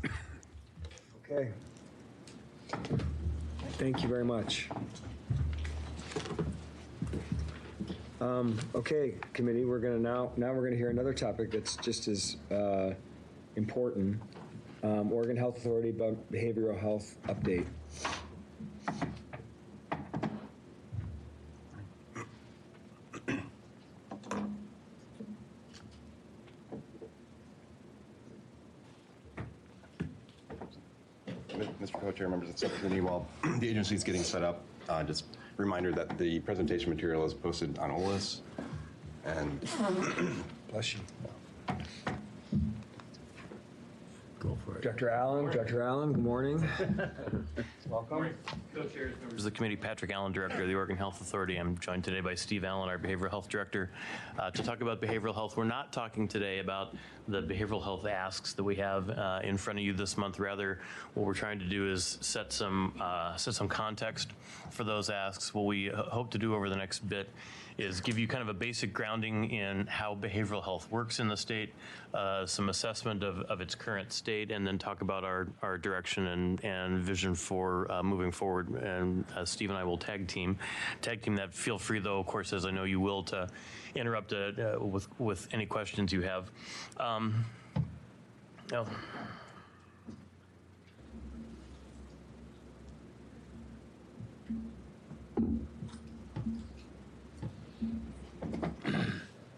Okay. Thank you very much. Okay, committee, we're going to now we're going to hear another topic that's just as important. Oregon Health Authority behavioral health update.
Mr. Co-Chair, members of the subcommittee, while the agency is getting set up, just a reminder that the presentation material is posted on OLIS. And
Bless you.
Go for it.
Dr. Allen, good morning. Welcome.
Co-chairs, members of the committee, Patrick Allen, Director of the Oregon Health Authority. I'm joined today by Steve Allen, our Behavioral Health Director, to talk about behavioral health. We're not talking today about the behavioral health asks that we have in front of you this month. Rather, what we're trying to do is set some context for those asks. What we hope to do over the next bit is give you kind of a basic grounding in how behavioral health works in the state, some assessment of its current state, and then talk about our direction and vision for moving forward. And Steve and I will tag team that. Feel free, though, of course, as I know you will, to interrupt with any questions you have.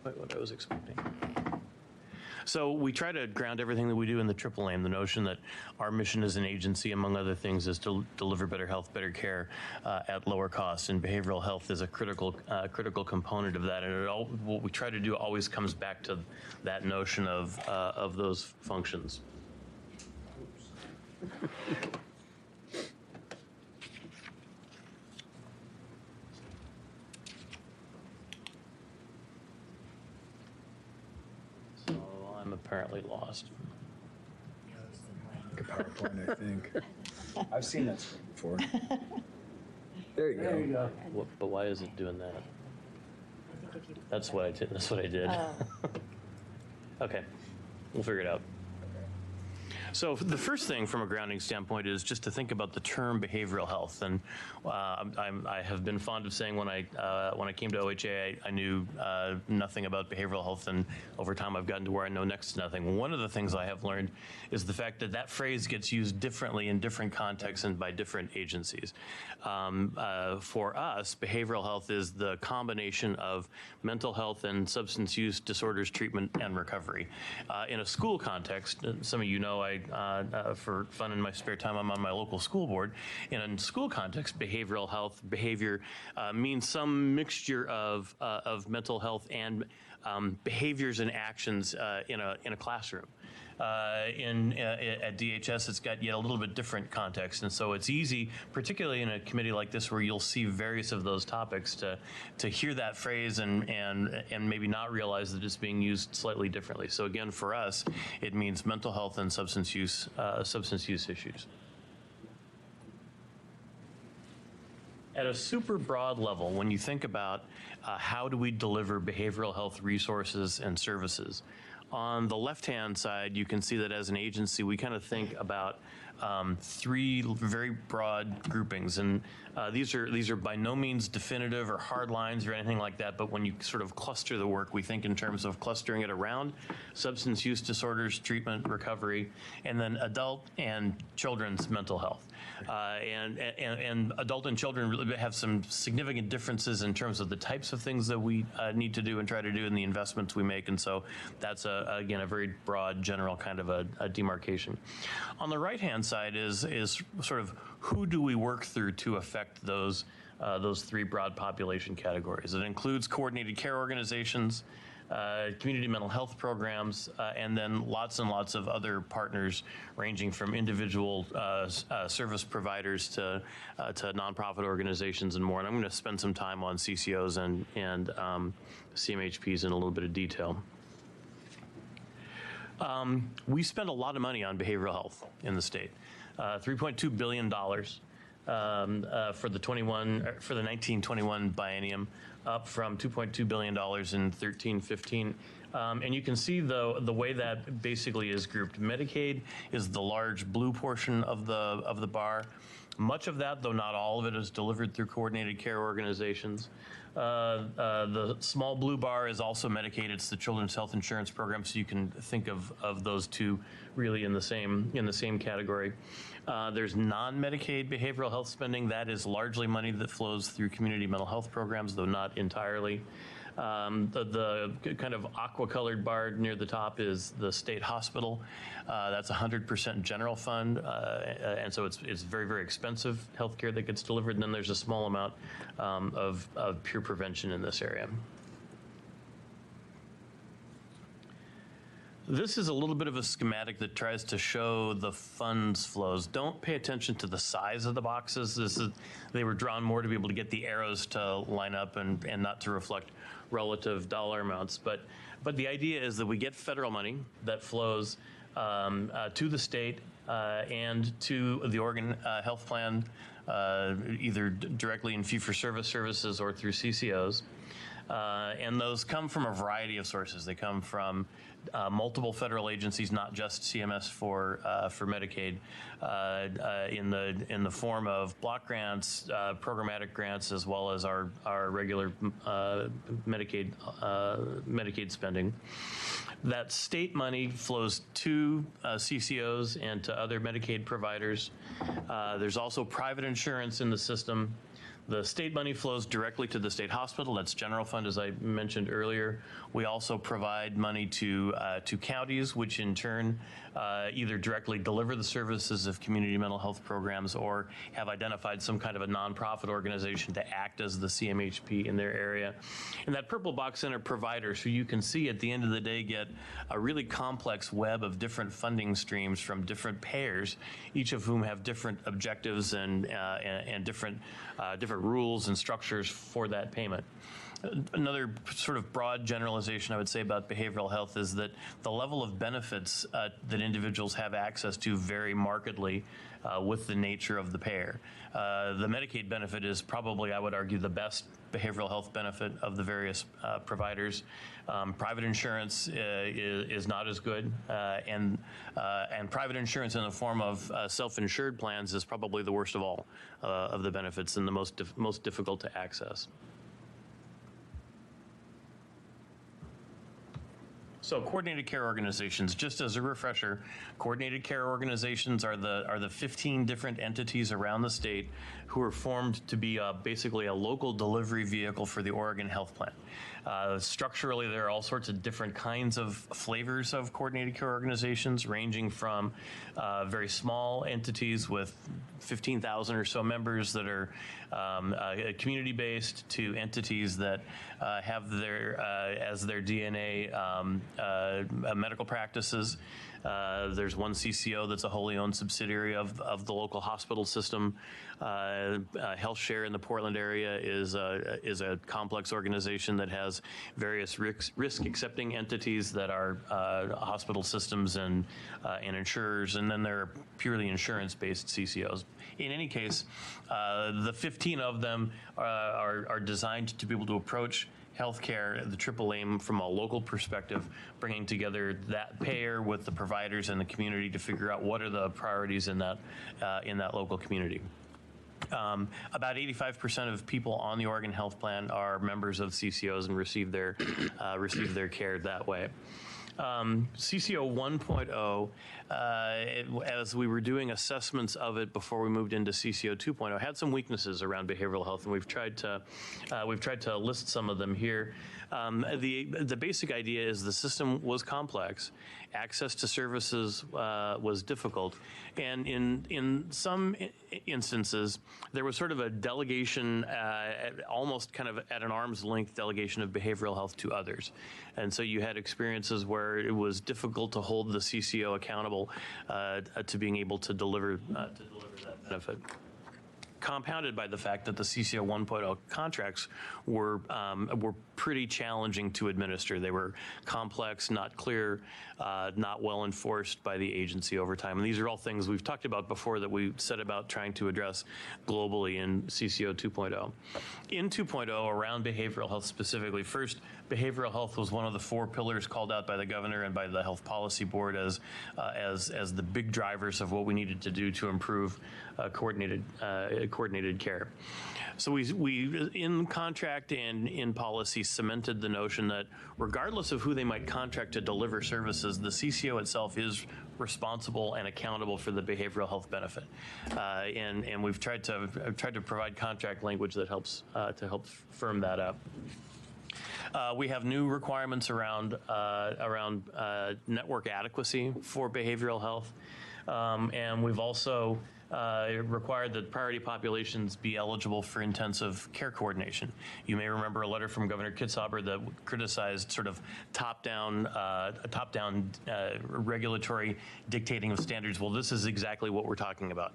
quite what I was expecting. So we try to ground everything that we do in the triple aim, the notion that our mission as an agency, among other things, is to deliver better health, better care at lower cost, and behavioral health is a critical component of that. And what we try to do always comes back to that notion of those functions. I'm apparently lost.
Like a PowerPoint, I think. I've seen that screen before. There you go.
But why is it doing that? That's what I did. That's what I did. Okay, we'll figure it out. So the first thing from a grounding standpoint is just to think about the term behavioral health. And I have been fond of saying when I came to OHA, I knew nothing about behavioral health, and over time I've gotten to where I know next to nothing. One of the things I have learned is the fact that that phrase gets used differently in different contexts and by different agencies. For us, behavioral health is the combination of mental health and substance use disorders treatment and recovery. In a school context, some of you know for fun in my spare time, I'm on my local school board. In a school context, behavioral health, behavior means some mixture of mental health and behaviors and actions in a classroom. At DHS, it's got yet a little bit different context, and so it's easy, particularly in a committee like this where you'll see various of those topics, to hear that phrase and maybe not realize that it's being used slightly differently. So again, for us, it means mental health and substance use issues. At a super broad level, when you think about how do we deliver behavioral health resources and services, on the left-hand side, you can see that as an agency, we kind of think about three very broad groupings, and these are by no means definitive or hard lines or anything like that, but when you sort of cluster the work, we think in terms of clustering it around substance use disorders, treatment, recovery, and then adult and children's mental health. And adult and children really have some significant differences in terms of the types of things that we need to do and try to do in the investments we make, and so that's, again, a very broad, general kind of a demarcation. On the right-hand side is sort of who do we work through to affect those three broad population categories. It includes coordinated care organizations, community mental health programs, and then lots and lots of other partners ranging from individual service providers to nonprofit organizations and more. And I'm going to spend some time on CCOs and CMHPs in a little bit of detail. We spend a lot of money on behavioral health in the state, $3.2 billion for the 1921 biennium, up from $2.2 billion in 13-15. And you can see the way that basically is grouped. Medicaid is the large blue portion of the bar. Much of that, though not all of it, is delivered through coordinated care organizations. The small blue bar is also Medicaid. It's the Children's Health Insurance Program, so you can think of those two really in the same category. There's non-Medicaid behavioral health spending. That is largely money that flows through community mental health programs, though not entirely. The kind of aqua-colored bar near the top is the state hospital. That's 100% general fund, and so it's very, very expensive healthcare that gets delivered. And then there's a small amount of pure prevention in this area. This is a little bit of a schematic that tries to show the funds flows. Don't pay attention to the size of the boxes. They were drawn more to be able to get the arrows to line up and not to reflect relative dollar amounts. But the idea is that we get federal money that flows to the state and to the Oregon Health Plan, either directly in fee-for-service services or through CCOs. And those come from a variety of sources. They come from multiple federal agencies, not just CMS for Medicaid, in the form of block grants, programmatic grants, as well as our regular Medicaid spending. That state money flows to CCOs and to other Medicaid providers. There's also private insurance in the system. The state money flows directly to the state hospital. That's general fund, as I mentioned earlier. We also provide money to counties, which in turn either directly deliver the services of community mental health programs or have identified some kind of a nonprofit organization to act as the CMHP in their area. And that purple box center providers, who you can see at the end of the day get a really complex web of different funding streams from different payers, each of whom have different objectives and different rules and structures for that payment. Another sort of broad generalization I would say about behavioral health is that the level of benefits that individuals have access to vary markedly with the nature of the payer. The Medicaid benefit is probably, I would argue, the best behavioral health benefit of the various providers. Private insurance is not as good, and private insurance in the form of self-insured plans is probably the worst of all of the benefits and the most difficult to access. So coordinated care organizations, just as a refresher, coordinated care organizations are the 15 different entities around the state who are formed to be basically a local delivery vehicle for the Oregon Health Plan. Structurally, there are all sorts of different kinds of flavors of coordinated care organizations, ranging from very small entities with 15,000 or so members that are community-based to entities that have their as their DNA medical practices. There's one CCO that's a wholly owned subsidiary of the local hospital system. Health Share in the Portland area is a complex organization that has various risk-accepting entities that are hospital systems and insurers, and then there are purely insurance-based CCOs. In any case, the 15 of them are designed to be able to approach healthcare, the triple aim from a local perspective, bringing together that payer with the providers and the community to figure out what are the priorities in that local community. About 85% of people on the Oregon Health Plan are members of CCOs and receive their care that way. CCO 1.0, as we were doing assessments of it before we moved into CCO 2.0, had some weaknesses around behavioral health, and we've tried to list some of them here. The basic idea is the system was complex, access to services was difficult, and in some instances there was sort of a delegation, almost kind of at an arm's length delegation of behavioral health to others, and so you had experiences where it was difficult to hold the CCO accountable to being able to deliver that benefit. Compounded by the fact that the CCO 1.0 contracts were pretty challenging to administer. They were complex, not clear, not well enforced by the agency over time. And these are all things we've talked about before that we set about trying to address globally in CCO 2.0. In 2.0, around behavioral health specifically, first, behavioral health was one of the 4 pillars called out by the governor and by the Health Policy Board as the big drivers of what we needed to do to improve coordinated care. So we in contract and in policy cemented the notion that regardless of who they might contract to deliver services, the CCO itself is responsible and accountable for the behavioral health benefit. And we've tried to provide contract language that helps to help firm that up. We have new requirements around network adequacy for behavioral health, and we've also required that priority populations be eligible for intensive care coordination. You may remember a letter from Governor Kitzhaber that criticized sort of top-down regulatory dictating of standards. Well, this is exactly what we're talking about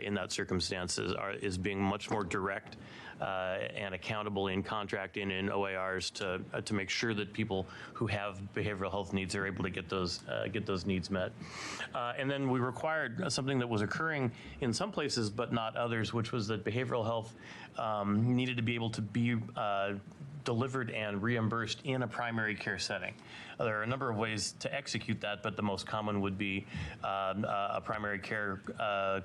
in that circumstance, is being much more direct and accountable in contract and in OARs to make sure that people who have behavioral health needs are able to get those needs met. And then we required something that was occurring in some places but not others, which was that behavioral health needed to be able to be delivered and reimbursed in a primary care setting. There are a number of ways to execute that, but the most common would be a primary care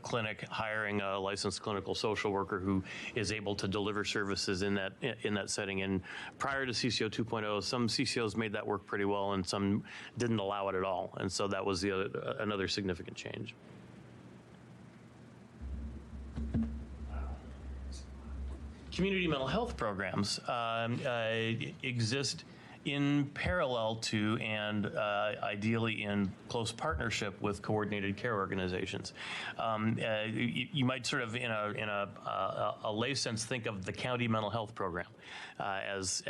clinic hiring a licensed clinical social worker who is able to deliver services in that setting. And prior to CCO 2.0, some CCOs made that work pretty well, and some didn't allow it at all. And so that was another significant change. community mental health programs exist in parallel to and ideally in close partnership with coordinated care organizations. You might sort of, in a lay sense, think of the county mental health program as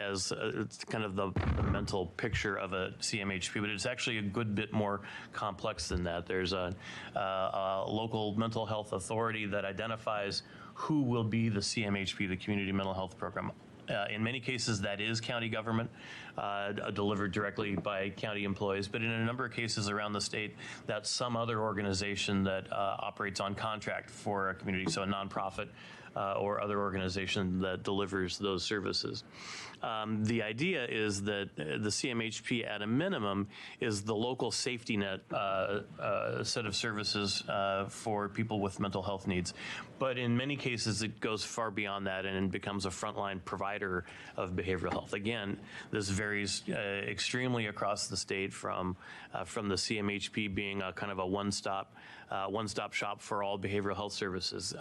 kind of the mental picture of a CMHP, but it's actually a good bit more complex than that. There's a local mental health authority that identifies who will be the CMHP, the community mental health program. In many cases, that is county government, delivered directly by county employees. But in a number of cases around the state, that's some other organization that operates on contract for a community, so a nonprofit or other organization that delivers those services. The idea is that the CMHP, at a minimum, is the local safety net set of services for people with mental health needs. But in many cases, it goes far beyond that and becomes a frontline provider of behavioral health. Again, this varies extremely across the state from the CMHP being a kind of a one-stop shop for all behavioral health services.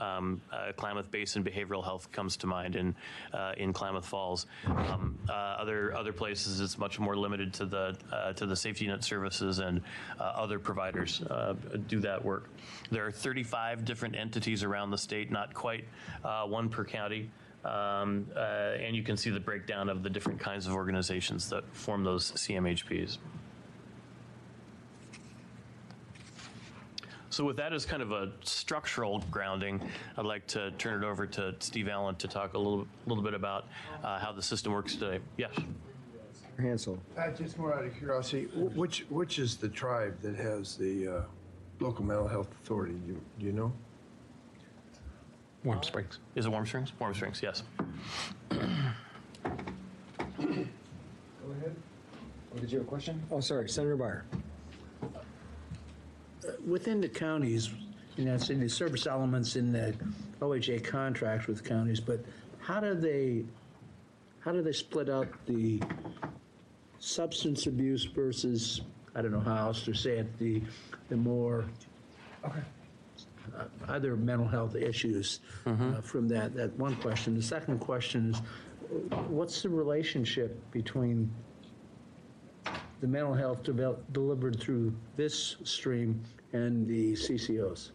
Klamath Basin Behavioral Health comes to mind in Klamath Falls. Other places, it's much more limited to the safety net services, and other providers do that work. There are 35 different entities around the state, not quite one per county. And you can see the breakdown of the different kinds of organizations that form those CMHPs. So with that as kind of a structural grounding, I'd like to turn it over to Steve Allen to talk a little bit about how the system works today. Yes.
Hansel.
Just more out of curiosity, which is the tribe that has the local mental health authority? Do you know?
Warm Springs. Is it Warm Springs? Warm Springs, yes.
Go ahead. Oh, did you have a question? Oh, sorry, Senator Byer.
Within the counties, it's in the service elements in the OHA contract with counties, but how do they split out the substance abuse versus, I don't know how else to say it, the more other mental health issues from that one question. The second question is, what's the relationship between the mental health delivered through this stream and the CCOs?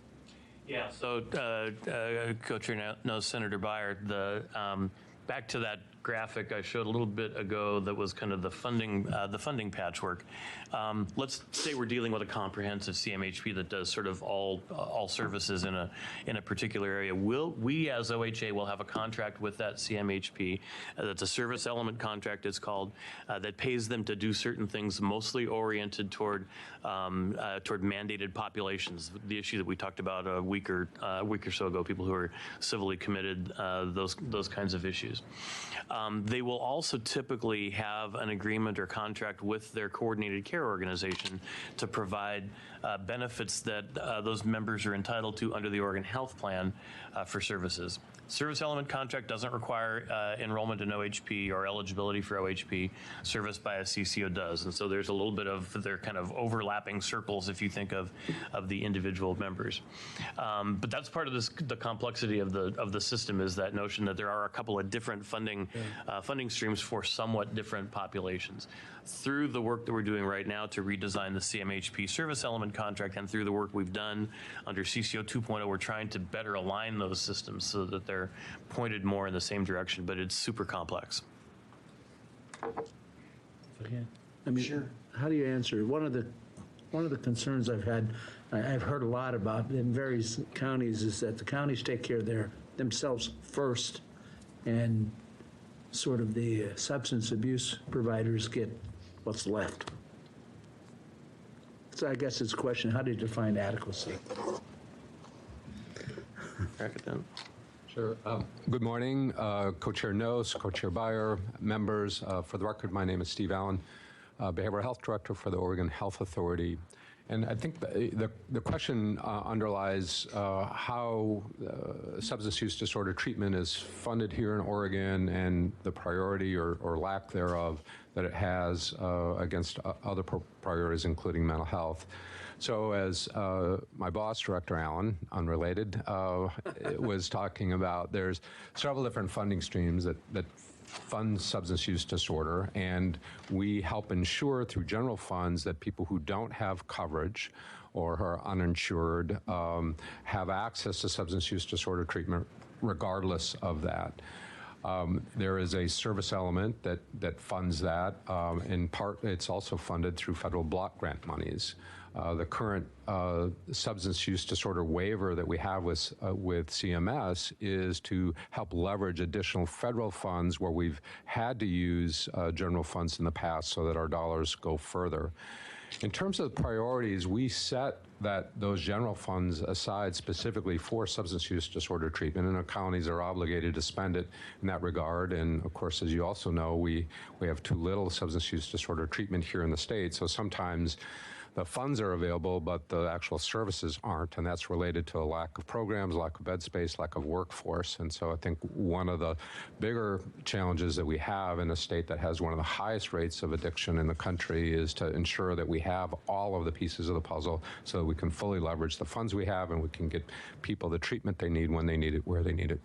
Yeah, so Co-Chair knows Senator Byer. Back to that graphic I showed a little bit ago that was kind of the funding patchwork. Let's say we're dealing with a comprehensive CMHP that does sort of all services in a particular area. We as OHA will have a contract with that CMHP. That's a service element contract, it's called, that pays them to do certain things, mostly oriented toward mandated populations. The issue that we talked about a week or so ago, people who are civilly committed, those kinds of issues. They will also typically have an agreement or contract with their coordinated care organization to provide benefits that those members are entitled to under the Oregon Health Plan for services. Service element contract doesn't require enrollment in OHP or eligibility for OHP. Service by a CCO does, and so there's a little bit of their kind of overlapping circles if you think of the individual members. But that's part of the complexity of the system, is that notion that there are a couple of different funding streams for somewhat different populations. Through the work that we're doing right now to redesign the CMHP service element contract, and through the work we've done under CCO 2.0, we're trying to better align those systems so that they're pointed more in the same direction, but it's super complex.
I mean, sure. How do you answer one of the concerns I've heard a lot about in various counties is that the counties take care of themselves first, and sort of the substance abuse providers get what's left. So I guess it's a question, how do you define adequacy?
Sure. Good morning, Co-Chair Nose, Co-Chair Byer, members. For the record, my name is Steve Allen, Behavioral Health Director for the Oregon Health Authority. And I think the question underlies how substance use disorder treatment is funded here in Oregon, and the priority or lack thereof that it has against other priorities, including mental health. So as my boss, Director Allen, unrelated, was talking about, there's several different funding streams that fund substance use disorder, and we help ensure through general funds that people who don't have coverage or are uninsured have access to substance use disorder treatment regardless of that. There is a service element that funds that. In part, it's also funded through federal block grant monies. The current substance use disorder waiver that we have with CMS is to help leverage additional federal funds where we've had to use general funds in the past so that our dollars go further. In terms of the priorities, we set those general funds aside specifically for substance use disorder treatment, and our counties are obligated to spend it in that regard. And of course, as you also know, we have too little substance use disorder treatment here in the state, so sometimes the funds are available, but the actual services aren't, and that's related to a lack of programs, lack of bed space, lack of workforce. And so I think one of the bigger challenges that we have in a state that has one of the highest rates of addiction in the country is to ensure that we have all of the pieces of the puzzle so that we can fully leverage the funds we have and we can get people the treatment they need when they need it, where they need it.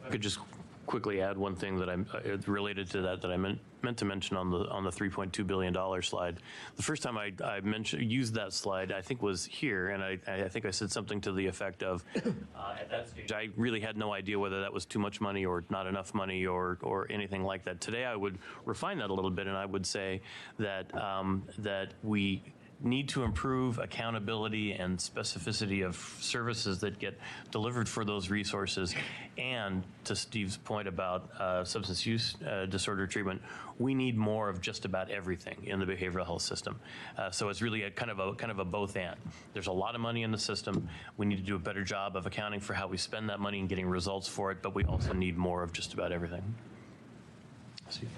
I could just quickly add one thing that I'm related to that I meant to mention on the $3.2 billion slide. The first time I used that slide, I think was here, and I think I said something to the effect of, at that stage, I really had no idea whether that was too much money or not enough money or anything like that. Today, I would refine that a little bit, and I would say that that we need to improve accountability and specificity of services that get delivered for those resources. And to Steve's point about substance use disorder treatment, we need more of just about everything in the behavioral health system. So it's really a kind of a both and. There's a lot of money in the system. We need to do a better job of accounting for how we spend that money and getting results for it, but we also need more of just about everything. Steve.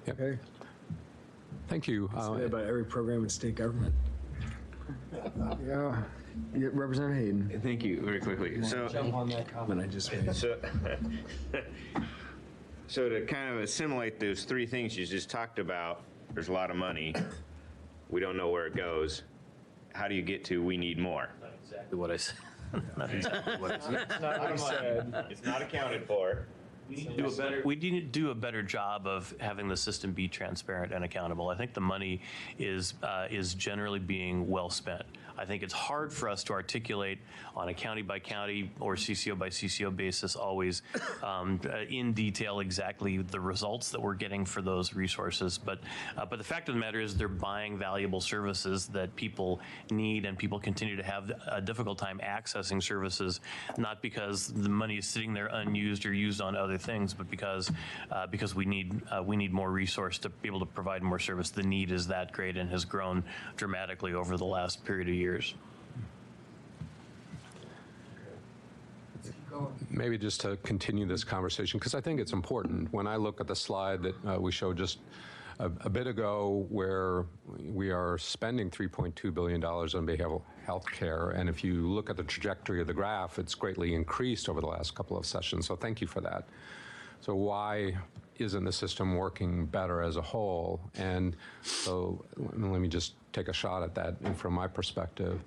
Yep.
Okay.
Thank you.
Say about every program in state government. Yeah. Representative Hayden.
Thank you, very quickly. So,
jump on that comment I just made.
So to kind of assimilate those three things you just talked about, there's a lot of money. We don't know where it goes. How do you get to we need more?
Not exactly what I said. Not exactly what I said.
It's not what I said. It's not accounted for.
We need to do a better job of having the system be transparent and accountable. I think the money is generally being well spent. I think it's hard for us to articulate on a county by county or CCO by CCO basis always in detail exactly the results that we're getting for those resources. But the fact of the matter is they're buying valuable services that people need, and people continue to have a difficult time accessing services, not because the money is sitting there unused or used on other things, but because we need more resource to be able to provide more service. The need is that great and has grown dramatically over the last period of years.
Maybe just to continue this conversation, because I think it's important. When I look at the slide that we showed just a bit ago, where we are spending $3.2 billion on behavioral health care, and if you look at the trajectory of the graph, it's greatly increased over the last couple of sessions, so thank you for that. So why isn't the system working better as a whole? And so let me just take a shot at that from my perspective.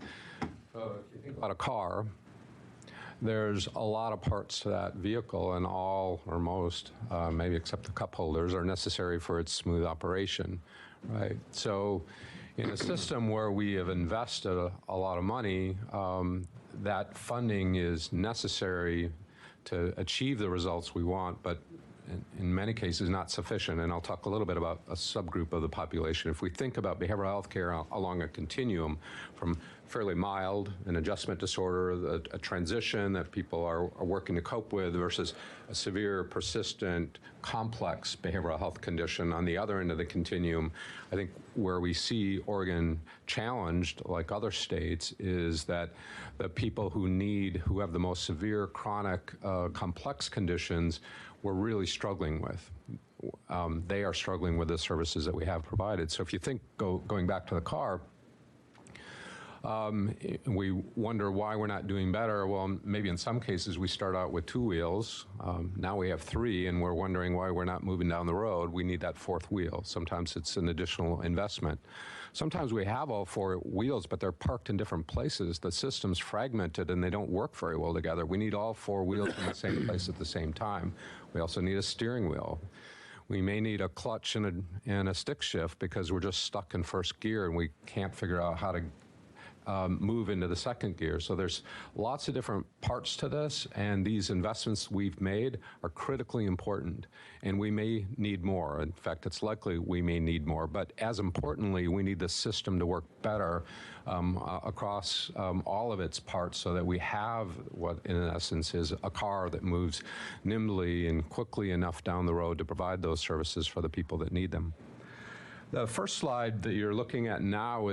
So if you think about a car, there's a lot of parts to that vehicle, and all or most, maybe except the cup holders, are necessary for its smooth operation, right? So in a system where we have invested a lot of money, that funding is necessary to achieve the results we want, but in many cases not sufficient. And I'll talk a little bit about a subgroup of the population. If we think about behavioral health care along a continuum from fairly mild, an adjustment disorder, a transition that people are working to cope with, versus a severe, persistent, complex behavioral health condition on the other end of the continuum, I think where we see Oregon challenged, like other states, is that the people who have the most severe, chronic, complex conditions, we're really struggling with. They are struggling with the services that we have provided. So if you think, going back to the car, We wonder why we're not doing better. Well, maybe in some cases we start out with 2 wheels. Now we have 3, and we're wondering why we're not moving down the road. We need that 4th wheel. Sometimes it's an additional investment. Sometimes we have all 4 wheels, but they're parked in different places. The system's fragmented and they don't work very well together. We need all 4 wheels in the same place at the same time. We also need a steering wheel. We may need a clutch and a stick shift because we're just stuck in 1st gear and we can't figure out how to move into the 2nd gear. So there's lots of different parts to this, and these investments we've made are critically important, and we may need more. In fact, it's likely we may need more, but as importantly, we need the system to work better across all of its parts so that we have what in essence is a car that moves nimbly and quickly enough down the road to provide those services for the people that need them. The first slide that you're looking at now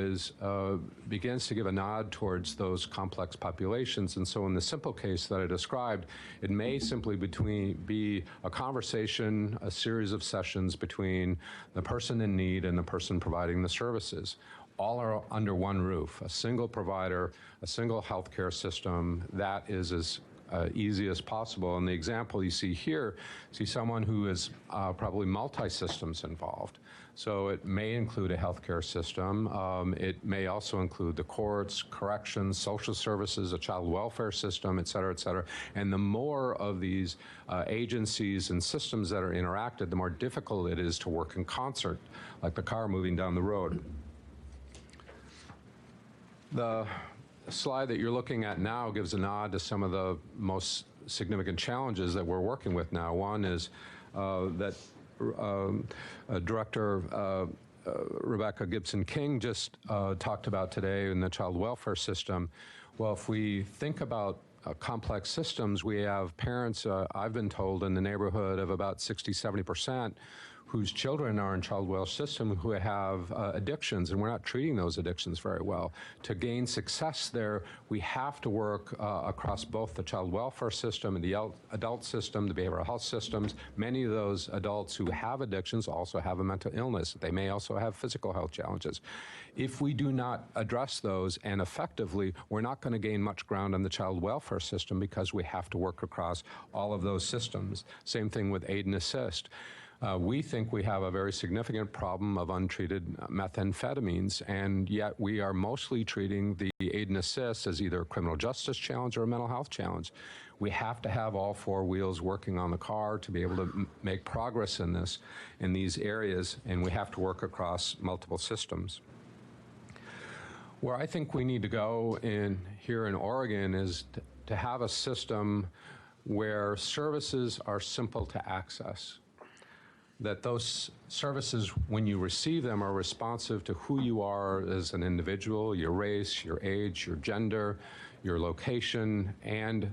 begins to give a nod towards those complex populations. And so in the simple case that I described, it may simply be a conversation, a series of sessions between the person in need and the person providing the services. All are under one roof, a single provider, a single healthcare system. That is as easy as possible. And the example you see here, see someone who is probably multi-systems involved. So it may include a healthcare system. It may also include the courts, corrections, social services, a child welfare system, et cetera, et cetera. And the more of these agencies and systems that are interacted, the more difficult it is to work in concert, like the car moving down the road. The slide that you're looking at now gives a nod to some of the most significant challenges that we're working with now. One is that Director Rebecca Gibson-King just talked about today in the child welfare system. Well, if we think about complex systems, we have parents, I've been told, in the neighborhood of about 60–70% whose children are in child welfare system who have addictions, and we're not treating those addictions very well. To gain success there, we have to work across both the child welfare system and the adult system, the behavioral health systems. Many of those adults who have addictions also have a mental illness. They may also have physical health challenges. If we do not address those and effectively, we're not going to gain much ground on the child welfare system because we have to work across all of those systems. Same thing with aid and assist. We think we have a very significant problem of untreated methamphetamines, and yet we are mostly treating the aid and assist as either a criminal justice challenge or a mental health challenge. We have to have all 4 wheels working on the car to be able to make progress in these areas, and we have to work across multiple systems. Where I think we need to go here in Oregon is to have a system where services are simple to access. That those services, when you receive them, are responsive to who you are as an individual, your race, your age, your gender, your location, and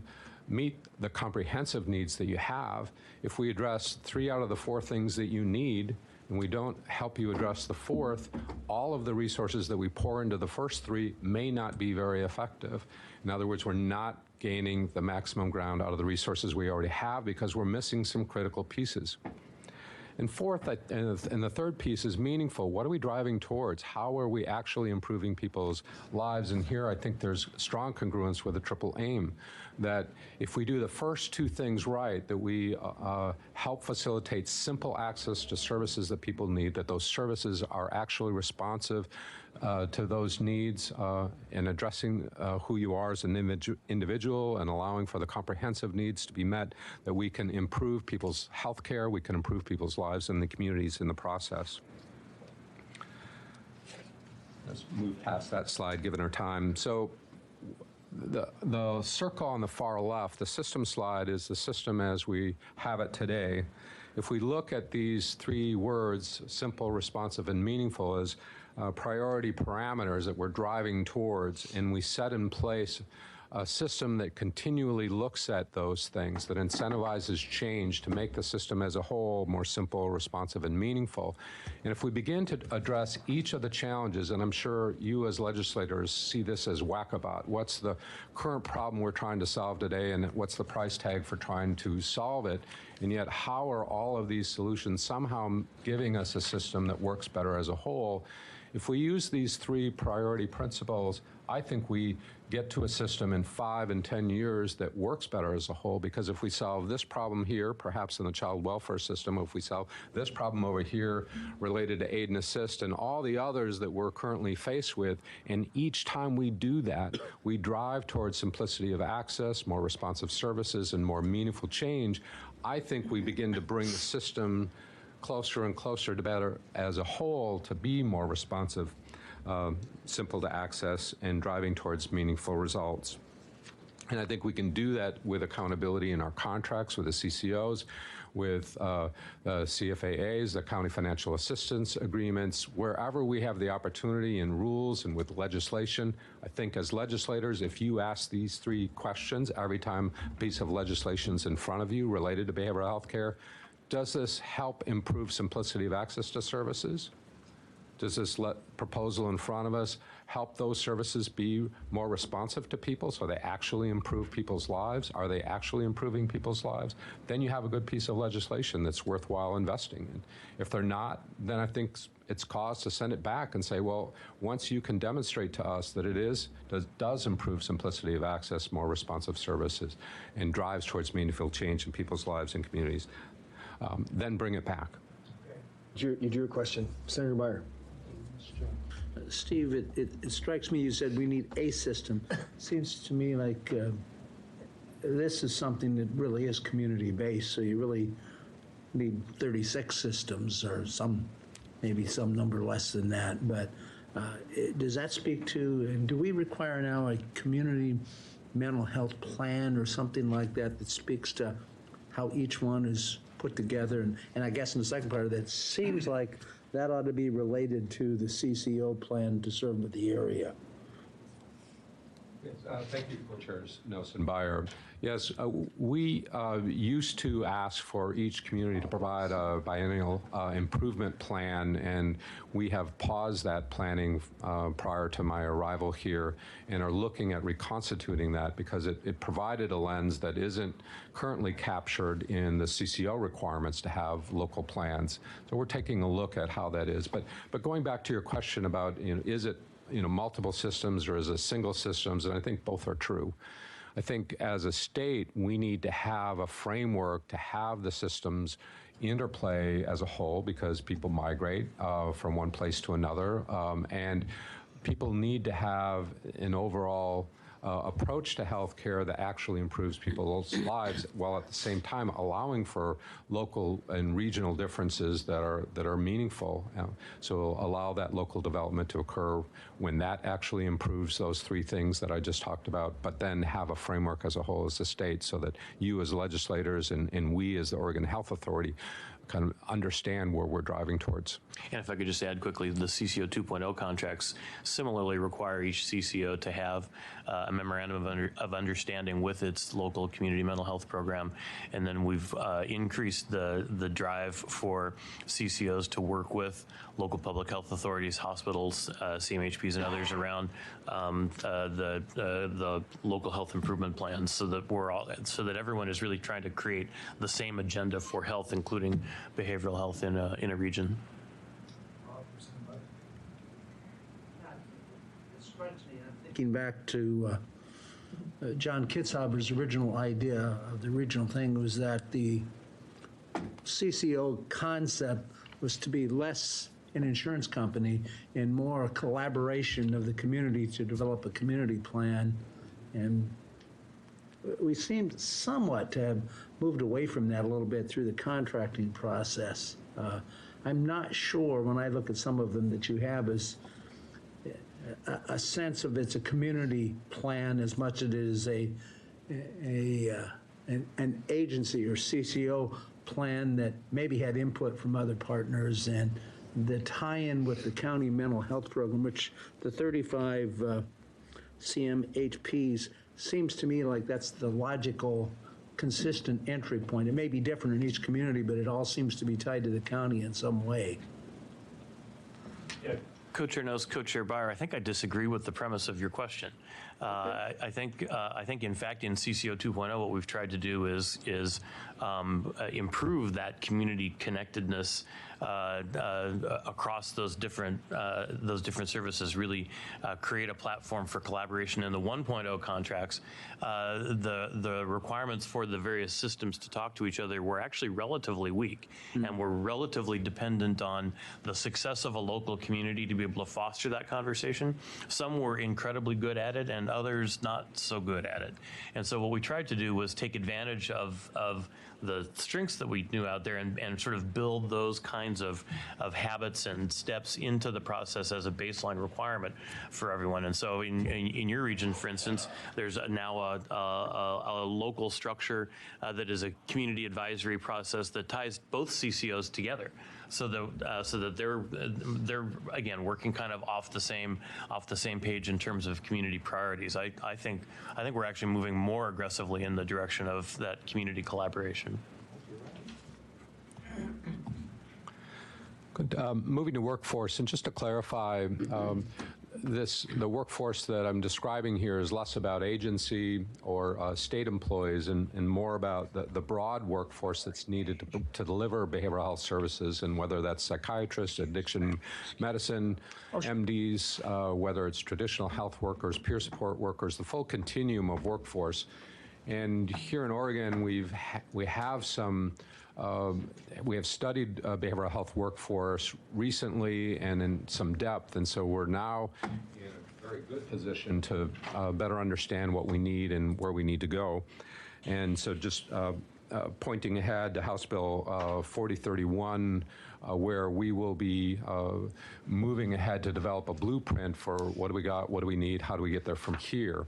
meet the comprehensive needs that you have. If we address 3 out of the 4 things that you need, and we don't help you address the 4th, all of the resources that we pour into the first 3 may not be very effective. In other words, we're not gaining the maximum ground out of the resources we already have because we're missing some critical pieces. And fourth, and the third piece is meaningful. What are we driving towards? How are we actually improving people's lives? And here I think there's strong congruence with a triple aim, that if we do the first 2 things right, that we help facilitate simple access to services that people need, that those services are actually responsive to those needs in addressing who you are as an individual and allowing for the comprehensive needs to be met, that we can improve people's health care, we can improve people's lives and the communities in the process. Let's move past that slide, given our time. So the circle on the far left, the system slide, is the system as we have it today. If we look at these 3 words, simple, responsive, and meaningful, as priority parameters that we're driving towards, and we set in place a system that continually looks at those things, that incentivizes change to make the system as a whole more simple, responsive, and meaningful. And if we begin to address each of the challenges, and I'm sure you as legislators see this as whack-a-bot, what's the current problem we're trying to solve today, and what's the price tag for trying to solve it, and yet how are all of these solutions somehow giving us a system that works better as a whole? If we use these 3 priority principles, I think we get to a system in 5 and 10 years that works better as a whole, because if we solve this problem here, perhaps in the child welfare system, if we solve this problem over here related to aid and assist and all the others that we're currently faced with, and each time we do that, we drive towards simplicity of access, more responsive services, and more meaningful change, I think we begin to bring the system closer and closer to better as a whole to be more responsive, simple to access, and driving towards meaningful results. And I think we can do that with accountability in our contracts with the CCOs, with the CFAAs, the county financial assistance agreements, wherever we have the opportunity in rules and with legislation. I think as legislators, if you ask these 3 questions every time a piece of legislation is in front of you related to behavioral health care, does this help improve simplicity of access to services? Does this proposal in front of us help those services be more responsive to people so they actually improve people's lives? Are they actually improving people's lives? Then you have a good piece of legislation that's worthwhile investing in. If they're not, then I think it's cause to send it back and say, well, once you can demonstrate to us that it does improve simplicity of access, more responsive services, and drives towards meaningful change in people's lives and communities, then bring it back.
You drew a question. Senator Byer.
Steve, it strikes me you said we need a system. Seems to me like this is something that really is community-based, so you really need 36 systems or maybe some number less than that. But does that speak to, and do we require now a community mental health plan or something like that that speaks to how each one is put together? And I guess in the second part of that, it seems like that ought to be related to the CCO plan to serve with the area.
Yes, thank you, Co-Chairs Nose and Byer. Yes, we used to ask for each community to provide a biennial improvement plan, and we have paused that planning prior to my arrival here and are looking at reconstituting that because it provided a lens that isn't currently captured in the CCO requirements to have local plans. So we're taking a look at how that is. But going back to your question about, is it multiple systems or is it single systems, and I think both are true. I think as a state, we need to have a framework to have the systems interplay as a whole because people migrate from one place to another, and people need to have an overall approach to healthcare that actually improves people's lives, while at the same time allowing for local and regional differences that are meaningful. So allow that local development to occur when that actually improves those 3 things that I just talked about, but then have a framework as a whole as a state so that you as legislators and we as the Oregon Health Authority kind of understand where we're driving towards.
And if I could just add quickly, the CCO 2.0 contracts similarly require each CCO to have a memorandum of understanding with its local community mental health program. And then we've increased the drive for CCOs to work with local public health authorities, hospitals, CMHPs, and others around the local health improvement plans, so that everyone is really trying to create the same agenda for health, including behavioral health in a region.
It strikes me, I'm thinking back to John Kitzhaber's original idea of the regional thing was that the CCO concept was to be less an insurance company and more a collaboration of the community to develop a community plan. And we seemed somewhat to have moved away from that a little bit through the contracting process. I'm not sure when I look at some of them that you have as a sense of it's a community plan as much as it is an agency or CCO plan that maybe had input from other partners, and the tie-in with the county mental health program, which the 35 CMHPs seems to me like that's the logical, consistent entry point. It may be different in each community, but it all seems to be tied to the county in some way.
Co-Chair Nose, Co-Chair Byer, I think I disagree with the premise of your question. I think in fact in CCO 2.0 what we've tried to do is improve that community connectedness across those different services. Really create a platform for collaboration. In the 1.0 contracts, the requirements for the various systems to talk to each other were actually relatively weak, and were relatively dependent on the success of a local community to be able to foster that conversation. Some were incredibly good at it, and others not so good at it. And so what we tried to do was take advantage of the strengths that we knew out there and sort of build those kinds of habits and steps into the process as a baseline requirement for everyone. And so in your region, for instance, there's now a local structure that is a community advisory process that ties both CCOs together, so that they're again working kind of off the same page in terms of community priorities. I think we're actually moving more aggressively in the direction of that community collaboration.
Good. Moving to workforce, and just to clarify, the workforce that I'm describing here is less about agency or state employees and more about the broad workforce that's needed to deliver behavioral health services, and whether that's psychiatrists, addiction medicine, MDs, whether it's traditional health workers, peer support workers, the full continuum of workforce. And here in Oregon, we have studied behavioral health workforce recently and in some depth, and so we're now in a very good position to better understand what we need and where we need to go. And so just pointing ahead to House Bill 4031, where we will be moving ahead to develop a blueprint for what do we got, what do we need, how do we get there from here.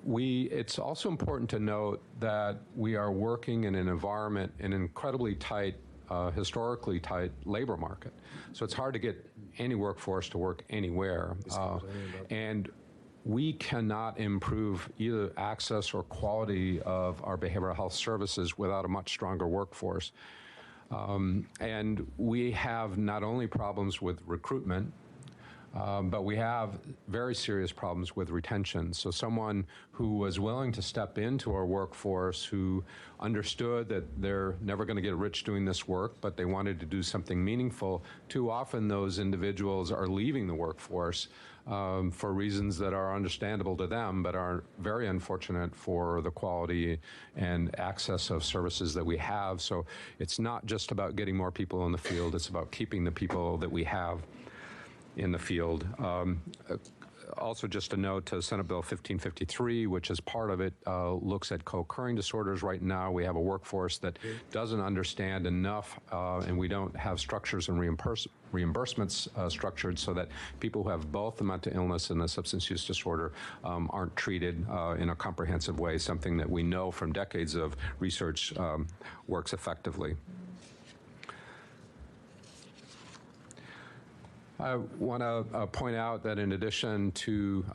It's also important to note that we are working in an environment, an incredibly tight, historically tight labor market. So it's hard to get any workforce to work anywhere. And we cannot improve either access or quality of our behavioral health services without a much stronger workforce. And we have not only problems with recruitment, but we have very serious problems with retention. So someone who was willing to step into our workforce, who understood that they're never going to get rich doing this work, but they wanted to do something meaningful, too often those individuals are leaving the workforce for reasons that are understandable to them, but are very unfortunate for the quality and access of services that we have. So it's not just about getting more people in the field, it's about keeping the people that we have in the field. Also, just a note to Senate Bill 1553, which is part of it, looks at co-occurring disorders. Right now, we have a workforce that doesn't understand enough, and we don't have structures and reimbursements structured so that people who have both the mental illness and the substance use disorder aren't treated in a comprehensive way, something that we know from decades of research works effectively. I want to point out that in addition to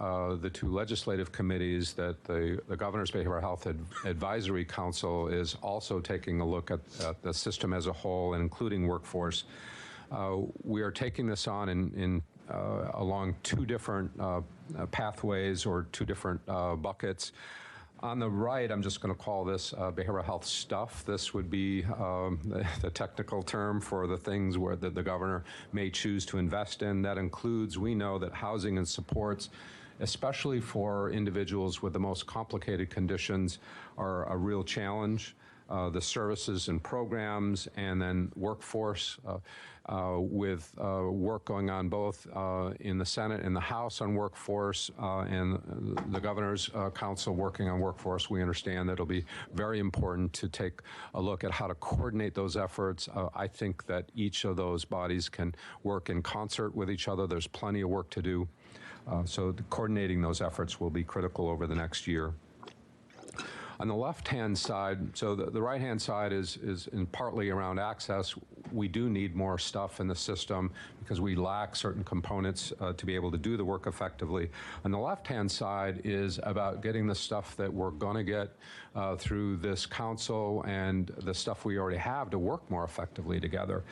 the two legislative committees, that the Governor's Behavioral Health Advisory Council is also taking a look at the system as a whole, including workforce. We are taking this on along two different pathways or two different buckets. On the right, I'm just going to call this behavioral health stuff. This would be the technical term for the things where the governor may choose to invest in. That includes, we know that housing and supports, especially for individuals with the most complicated conditions, are a real challenge. The services and programs, and then workforce with work going on both in the Senate and the House on workforce, and the Governor's Council working on workforce. We understand that it'll be very important to take a look at how to coordinate those efforts. I think that each of those bodies can work in concert with each other. There's plenty of work to do. So coordinating those efforts will be critical over the next year. On the left-hand side, so the right-hand side is partly around access. We do need more stuff in the system because we lack certain components to be able to do the work effectively. On the left-hand side is about getting the stuff that we're going to get through this council and the stuff we already have to work more effectively together.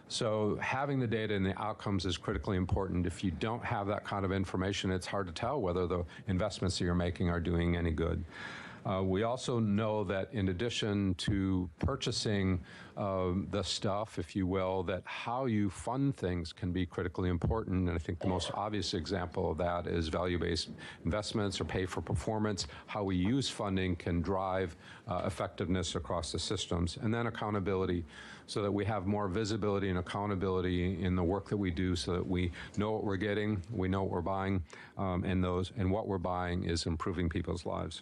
So having the data and the outcomes is critically important. If you don't have that kind of information, it's hard to tell whether the investments that you're making are doing any good. We also know that in addition to purchasing the stuff, if you will, that how you fund things can be critically important. And I think the most obvious example of that is value-based investments or pay for performance. How we use funding can drive effectiveness across the systems. And then accountability, so that we have more visibility and accountability in the work that we do, so that we know what we're getting, we know what we're buying, and what we're buying is improving people's lives.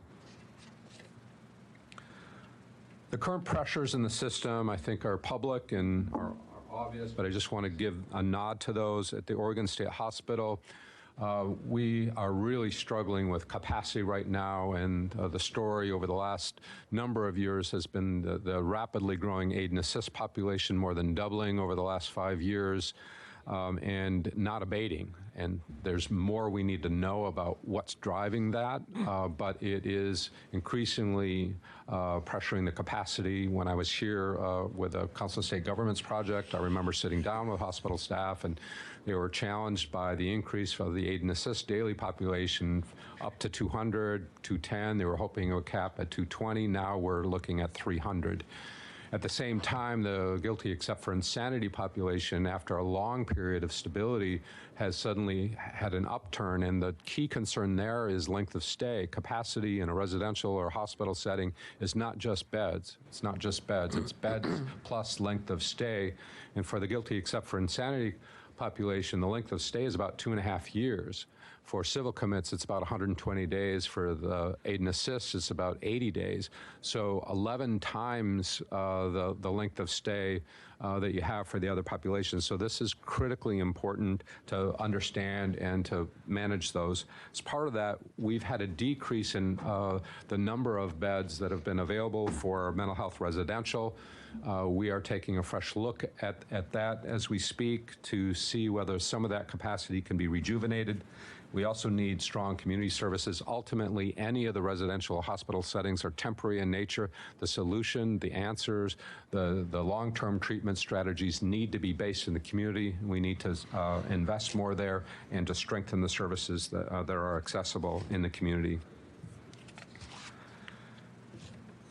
The current pressures in the system, I think, are public and are obvious, but I just want to give a nod to those. At the Oregon State Hospital, we are really struggling with capacity right now, and the story over the last number of years has been the rapidly growing aid and assist population, more than doubling over the last 5 years, and not abating. And there's more we need to know about what's driving that, but it is increasingly pressuring the capacity. When I was here with the Council of State Governments project, I remember sitting down with hospital staff, and they were challenged by the increase of the aid and assist daily population up to 200, 210. They were hoping it would cap at 220. Now we're looking at 300. At the same time, the guilty except for insanity population, after a long period of stability, has suddenly had an upturn, and the key concern there is length of stay. Capacity in a residential or hospital setting is not just beds. It's not just beds. It's beds plus length of stay. And for the guilty except for insanity population, the length of stay is about 2.5 years. For civil commits, it's about 120 days. For the aid and assist, it's about 80 days. So 11 times the length of stay that you have for the other populations. So this is critically important to understand and to manage those. As part of that, we've had a decrease in the number of beds that have been available for mental health residential. We are taking a fresh look at that as we speak to see whether some of that capacity can be rejuvenated. We also need strong community services. Ultimately, any of the residential or hospital settings are temporary in nature. The solution, the answers, the long-term treatment strategies need to be based in the community. We need to invest more there and to strengthen the services that are accessible in the community.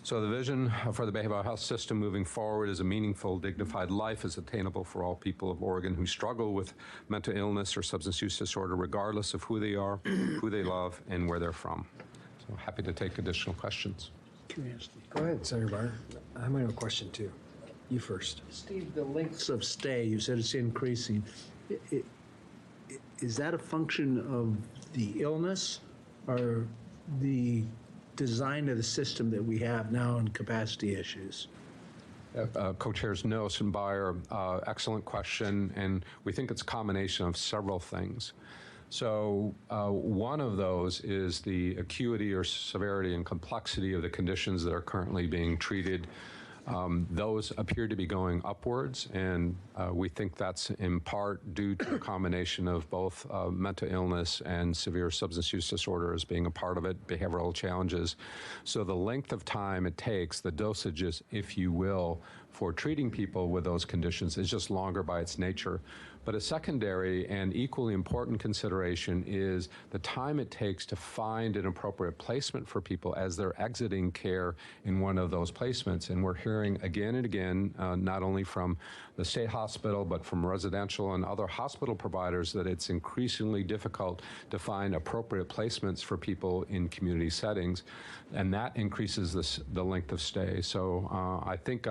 So the vision for the behavioral health system moving forward is a meaningful, dignified life is attainable for all people of Oregon who struggle with mental illness or substance use disorder, regardless of who they are, who they love, and where they're from. So happy to take additional questions.
Go ahead, Senator Byer. I might have a question too. You first.
Steve, the lengths of stay, you said it's increasing. Is that a function of the illness or the design of the system that we have now and capacity issues?
Co-chairs Noes and Byer, excellent question, and we think it's a combination of several things. So one of those is the acuity or severity and complexity of the conditions that are currently being treated. Those appear to be going upwards, and we think that's in part due to a combination of both mental illness and severe substance use disorder as being a part of it, behavioral challenges. So the length of time it takes, the dosages, if you will, for treating people with those conditions is just longer by its nature. But a secondary and equally important consideration is the time it takes to find an appropriate placement for people as they're exiting care in one of those placements. And we're hearing again and again, not only from the state hospital, but from residential and other hospital providers, that it's increasingly difficult to find appropriate placements for people in community settings. And that increases the length of stay. So I think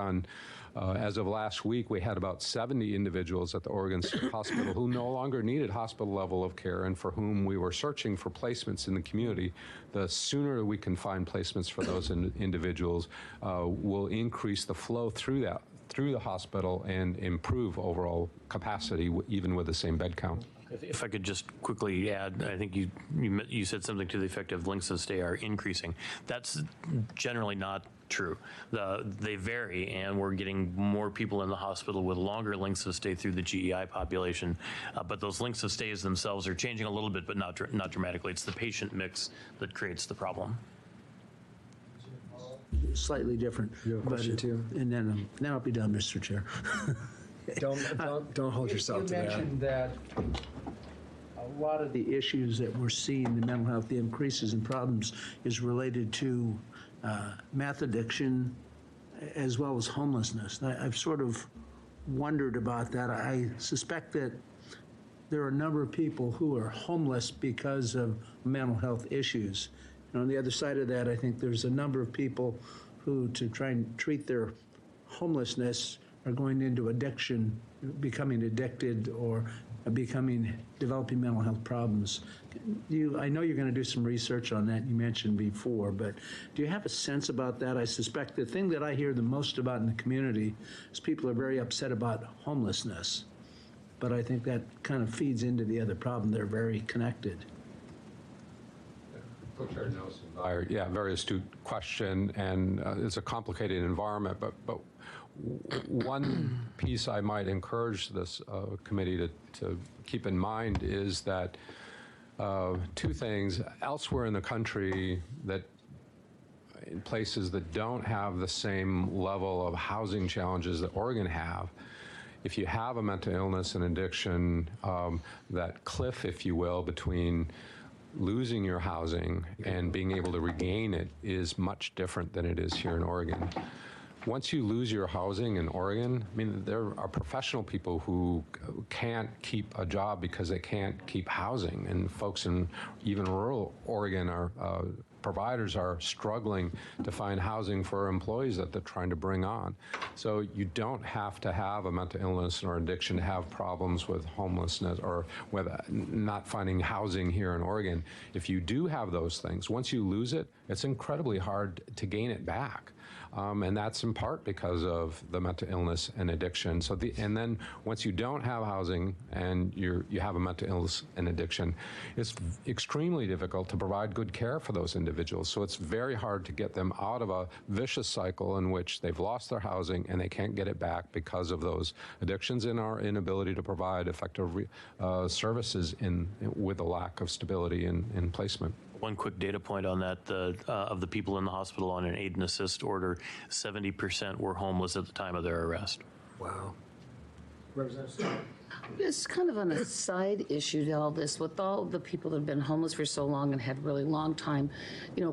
as of last week, we had about 70 individuals at the Oregon State Hospital who no longer needed hospital level of care and for whom we were searching for placements in the community. The sooner we can find placements for those individuals will increase the flow through the hospital and improve overall capacity, even with the same bed count.
If I could just quickly add, I think you said something to the effect of lengths of stay are increasing. That's generally not true. They vary, and we're getting more people in the hospital with longer lengths of stay through the GEI population. But those lengths of stays themselves are changing a little bit, but not dramatically. It's the patient mix that creates the problem.
Slightly different.
You have a question too?
And then now I'll be done, Mr. Chair.
Don't hold yourself
You
to that.
mentioned that a lot of the issues that we're seeing in mental health, the increases in problems, is related to meth addiction as well as homelessness. I've sort of wondered about that. I suspect that there are a number of people who are homeless because of mental health issues. And on the other side of that, I think there's a number of people who, to try and treat their homelessness, are going into addiction, becoming addicted, or developing mental health problems. I know you're going to do some research on that, you mentioned before, but do you have a sense about that? I suspect the thing that I hear the most about in the community is people are very upset about homelessness, but I think that kind of feeds into the other problem. They're very connected.
Co-Chair Nelson. Yeah, very astute question, and it's a complicated environment, but one piece I might encourage this committee to keep in mind is that two things. Elsewhere in the country, that in places that don't have the same level of housing challenges that Oregon have, if you have a mental illness and addiction, that cliff, if you will, between losing your housing and being able to regain it is much different than it is here in Oregon. Once you lose your housing in Oregon, I mean, there are professional people who can't keep a job because they can't keep housing, and folks in even rural Oregon providers are struggling to find housing for employees that they're trying to bring on. So you don't have to have a mental illness or addiction to have problems with homelessness or with not finding housing here in Oregon. If you do have those things, once you lose it, it's incredibly hard to gain it back. And that's in part because of the mental illness and addiction. And then once you don't have housing and you have a mental illness and addiction, it's extremely difficult to provide good care for those individuals. So it's very hard to get them out of a vicious cycle in which they've lost their housing and they can't get it back because of those addictions and our inability to provide effective services with a lack of stability in placement.
One quick data point on that, of the people in the hospital on an aid and assist order, 70% were homeless at the time of their arrest.
Wow. Representative.
It's kind of on a side issue to all this. With all the people that have been homeless for so long and had really long time,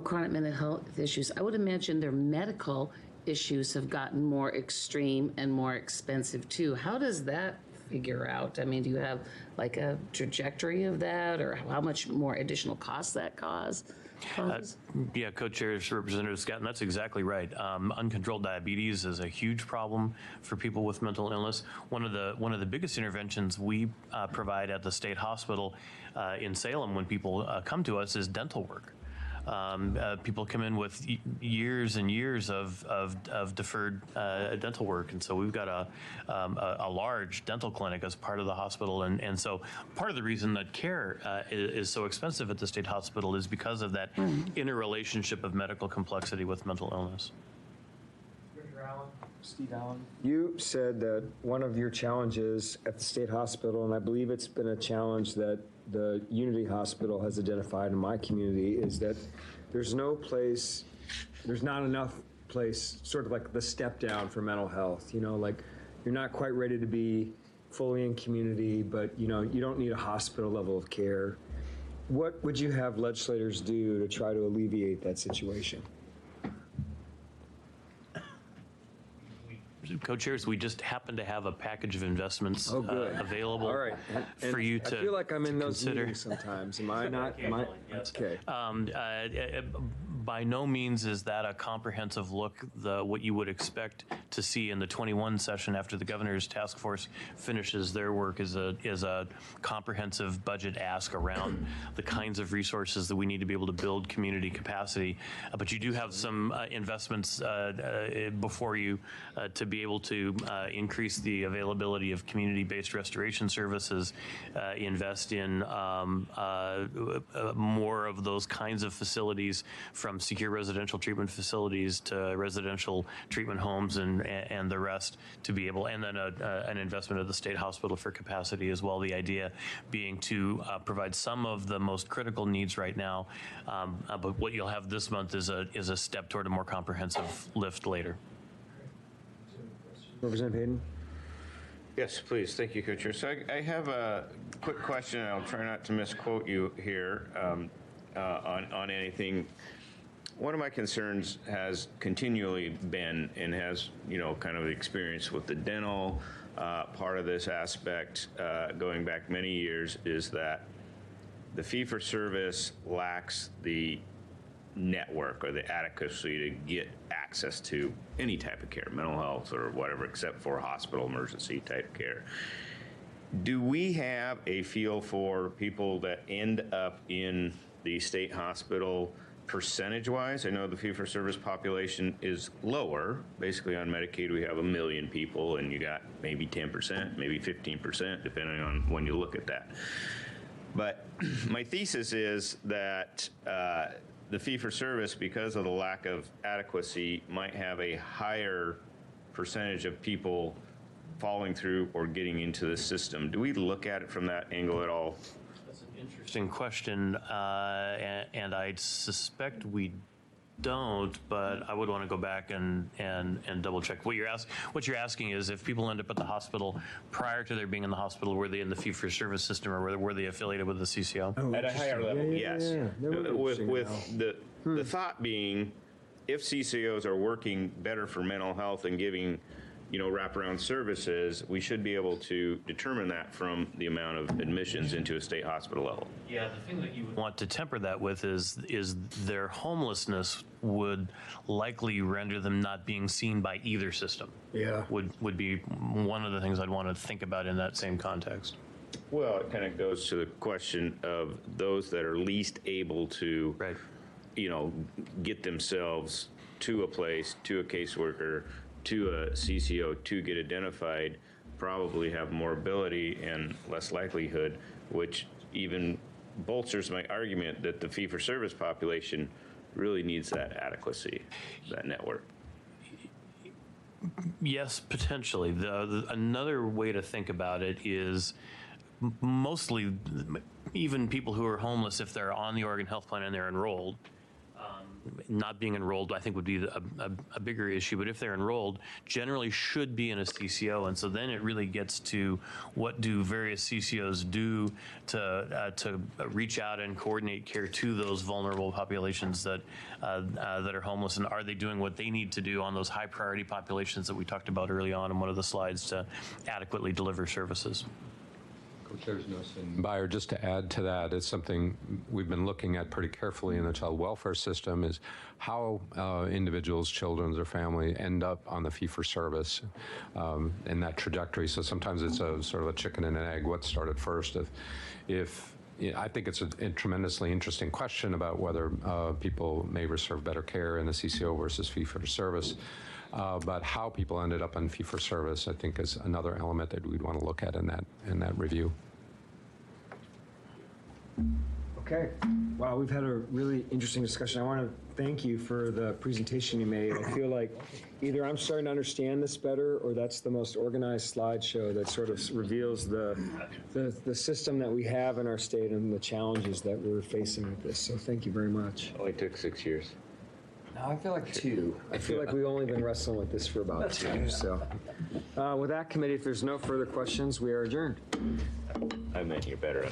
chronic mental health issues, I would imagine their medical issues have gotten more extreme and more expensive too. How does that figure out? I mean, do you have like a trajectory of that, or how much more additional costs that causes?
Yeah, Co-Chairs, Representative Scott, and that's exactly right. Uncontrolled diabetes is a huge problem for people with mental illness. One of the biggest interventions we provide at the state hospital in Salem when people come to us is dental work. People come in with years and years of deferred dental work, and so we've got a large dental clinic as part of the hospital, and so part of the reason that care is so expensive at the state hospital is because of that interrelationship of medical complexity with mental illness.
Steve Allen. You said that one of your challenges at the state hospital, and I believe it's been a challenge that the Unity Hospital has identified in my community, is that there's not enough place, sort of like the step down for mental health. Like you're not quite ready to be fully in community, but you don't need a hospital level of care. What would you have legislators do to try to alleviate that situation?
Co-chairs, we just happen to have a package of investments available for you to consider.
I feel like I'm in those meetings sometimes. Am I not? Okay.
By no means is that a comprehensive look. What you would expect to see in the 21 session after the governor's task force finishes their work is a comprehensive budget ask around the kinds of resources that we need to be able to build community capacity. But you do have some investments before you to be able to increase the availability of community-based restoration services, invest in more of those kinds of facilities, from secure residential treatment facilities to residential treatment homes and the rest, to be able, and then an investment at the state hospital for capacity as well. The idea being to provide some of the most critical needs right now, but what you'll have this month is a step toward a more comprehensive lift later.
Representative Hayden.
Yes, please. Thank you, Co-Chair. So I have a quick question, and I'll try not to misquote you here on anything. One of my concerns has continually been and has, kind of experience with the dental part of this aspect going back many years is that the fee-for-service lacks the network or the adequacy to get access to any type of care, mental health or whatever, except for hospital emergency type care. Do we have a feel for people that end up in the state hospital percentage-wise? I know the fee-for-service population is lower. Basically on Medicaid, we have 1 million people, and you got maybe 10%, maybe 15%, depending on when you look at that. But my thesis is that the fee-for-service, because of the lack of adequacy, might have a higher percentage of people falling through or getting into the system. Do we look at it from that angle at all?
That's an interesting question, and I suspect we don't, but I would want to go back and double check. What you're asking is if people end up at the hospital prior to their being in the hospital, were they in the fee-for-service system or were they affiliated with the CCO?
Oh, at a higher level, yes.
Yeah.
With the thought being, if CCOs are working better for mental health and giving wraparound services, we should be able to determine that from the amount of admissions into a state hospital level.
Yeah, the thing that you would want to temper that with is their homelessness would likely render them not being seen by either system.
Yeah.
Would be one of the things I'd want to think about in that same context.
Well, it kind of goes to the question of those that are least able to,
right,
get themselves to a place, to a caseworker, to a CCO to get identified, probably have more ability and less likelihood, which even bolsters my argument that the fee-for-service population really needs that adequacy, that network.
Yes, potentially. Another way to think about it is mostly even people who are homeless, if they're on the Oregon Health Plan and they're enrolled, not being enrolled, I think, would be a bigger issue. But if they're enrolled, generally should be in a CCO. And so then it really gets to what do various CCOs do to reach out and coordinate care to those vulnerable populations that are homeless. And are they doing what they need to do on those high priority populations that we talked about early on in one of the slides to adequately deliver services?
Co-Chairs Noss and Byer, just to add to that, it's something we've been looking at pretty carefully in the child welfare system is how individuals, children, or family end up on the fee-for-service in that trajectory. So sometimes it's a sort of a chicken and an egg. What started first? I think it's a tremendously interesting question about whether people may receive better care in the CCO versus fee-for-service. But how people ended up on fee-for-service, I think, is another element that we'd want to look at in that review.
Okay. Wow, we've had a really interesting discussion. I want to thank you for the presentation you made. I feel like either I'm starting to understand this better, or that's the most organized slideshow that sort of reveals the system that we have in our state and the challenges that we're facing with this. So thank you very much.
It only took 6 years.
No, I feel like 2. I feel like we've only been wrestling with this for about 2. So with that, committee, if there's no further questions, we are adjourned.
I meant you're better.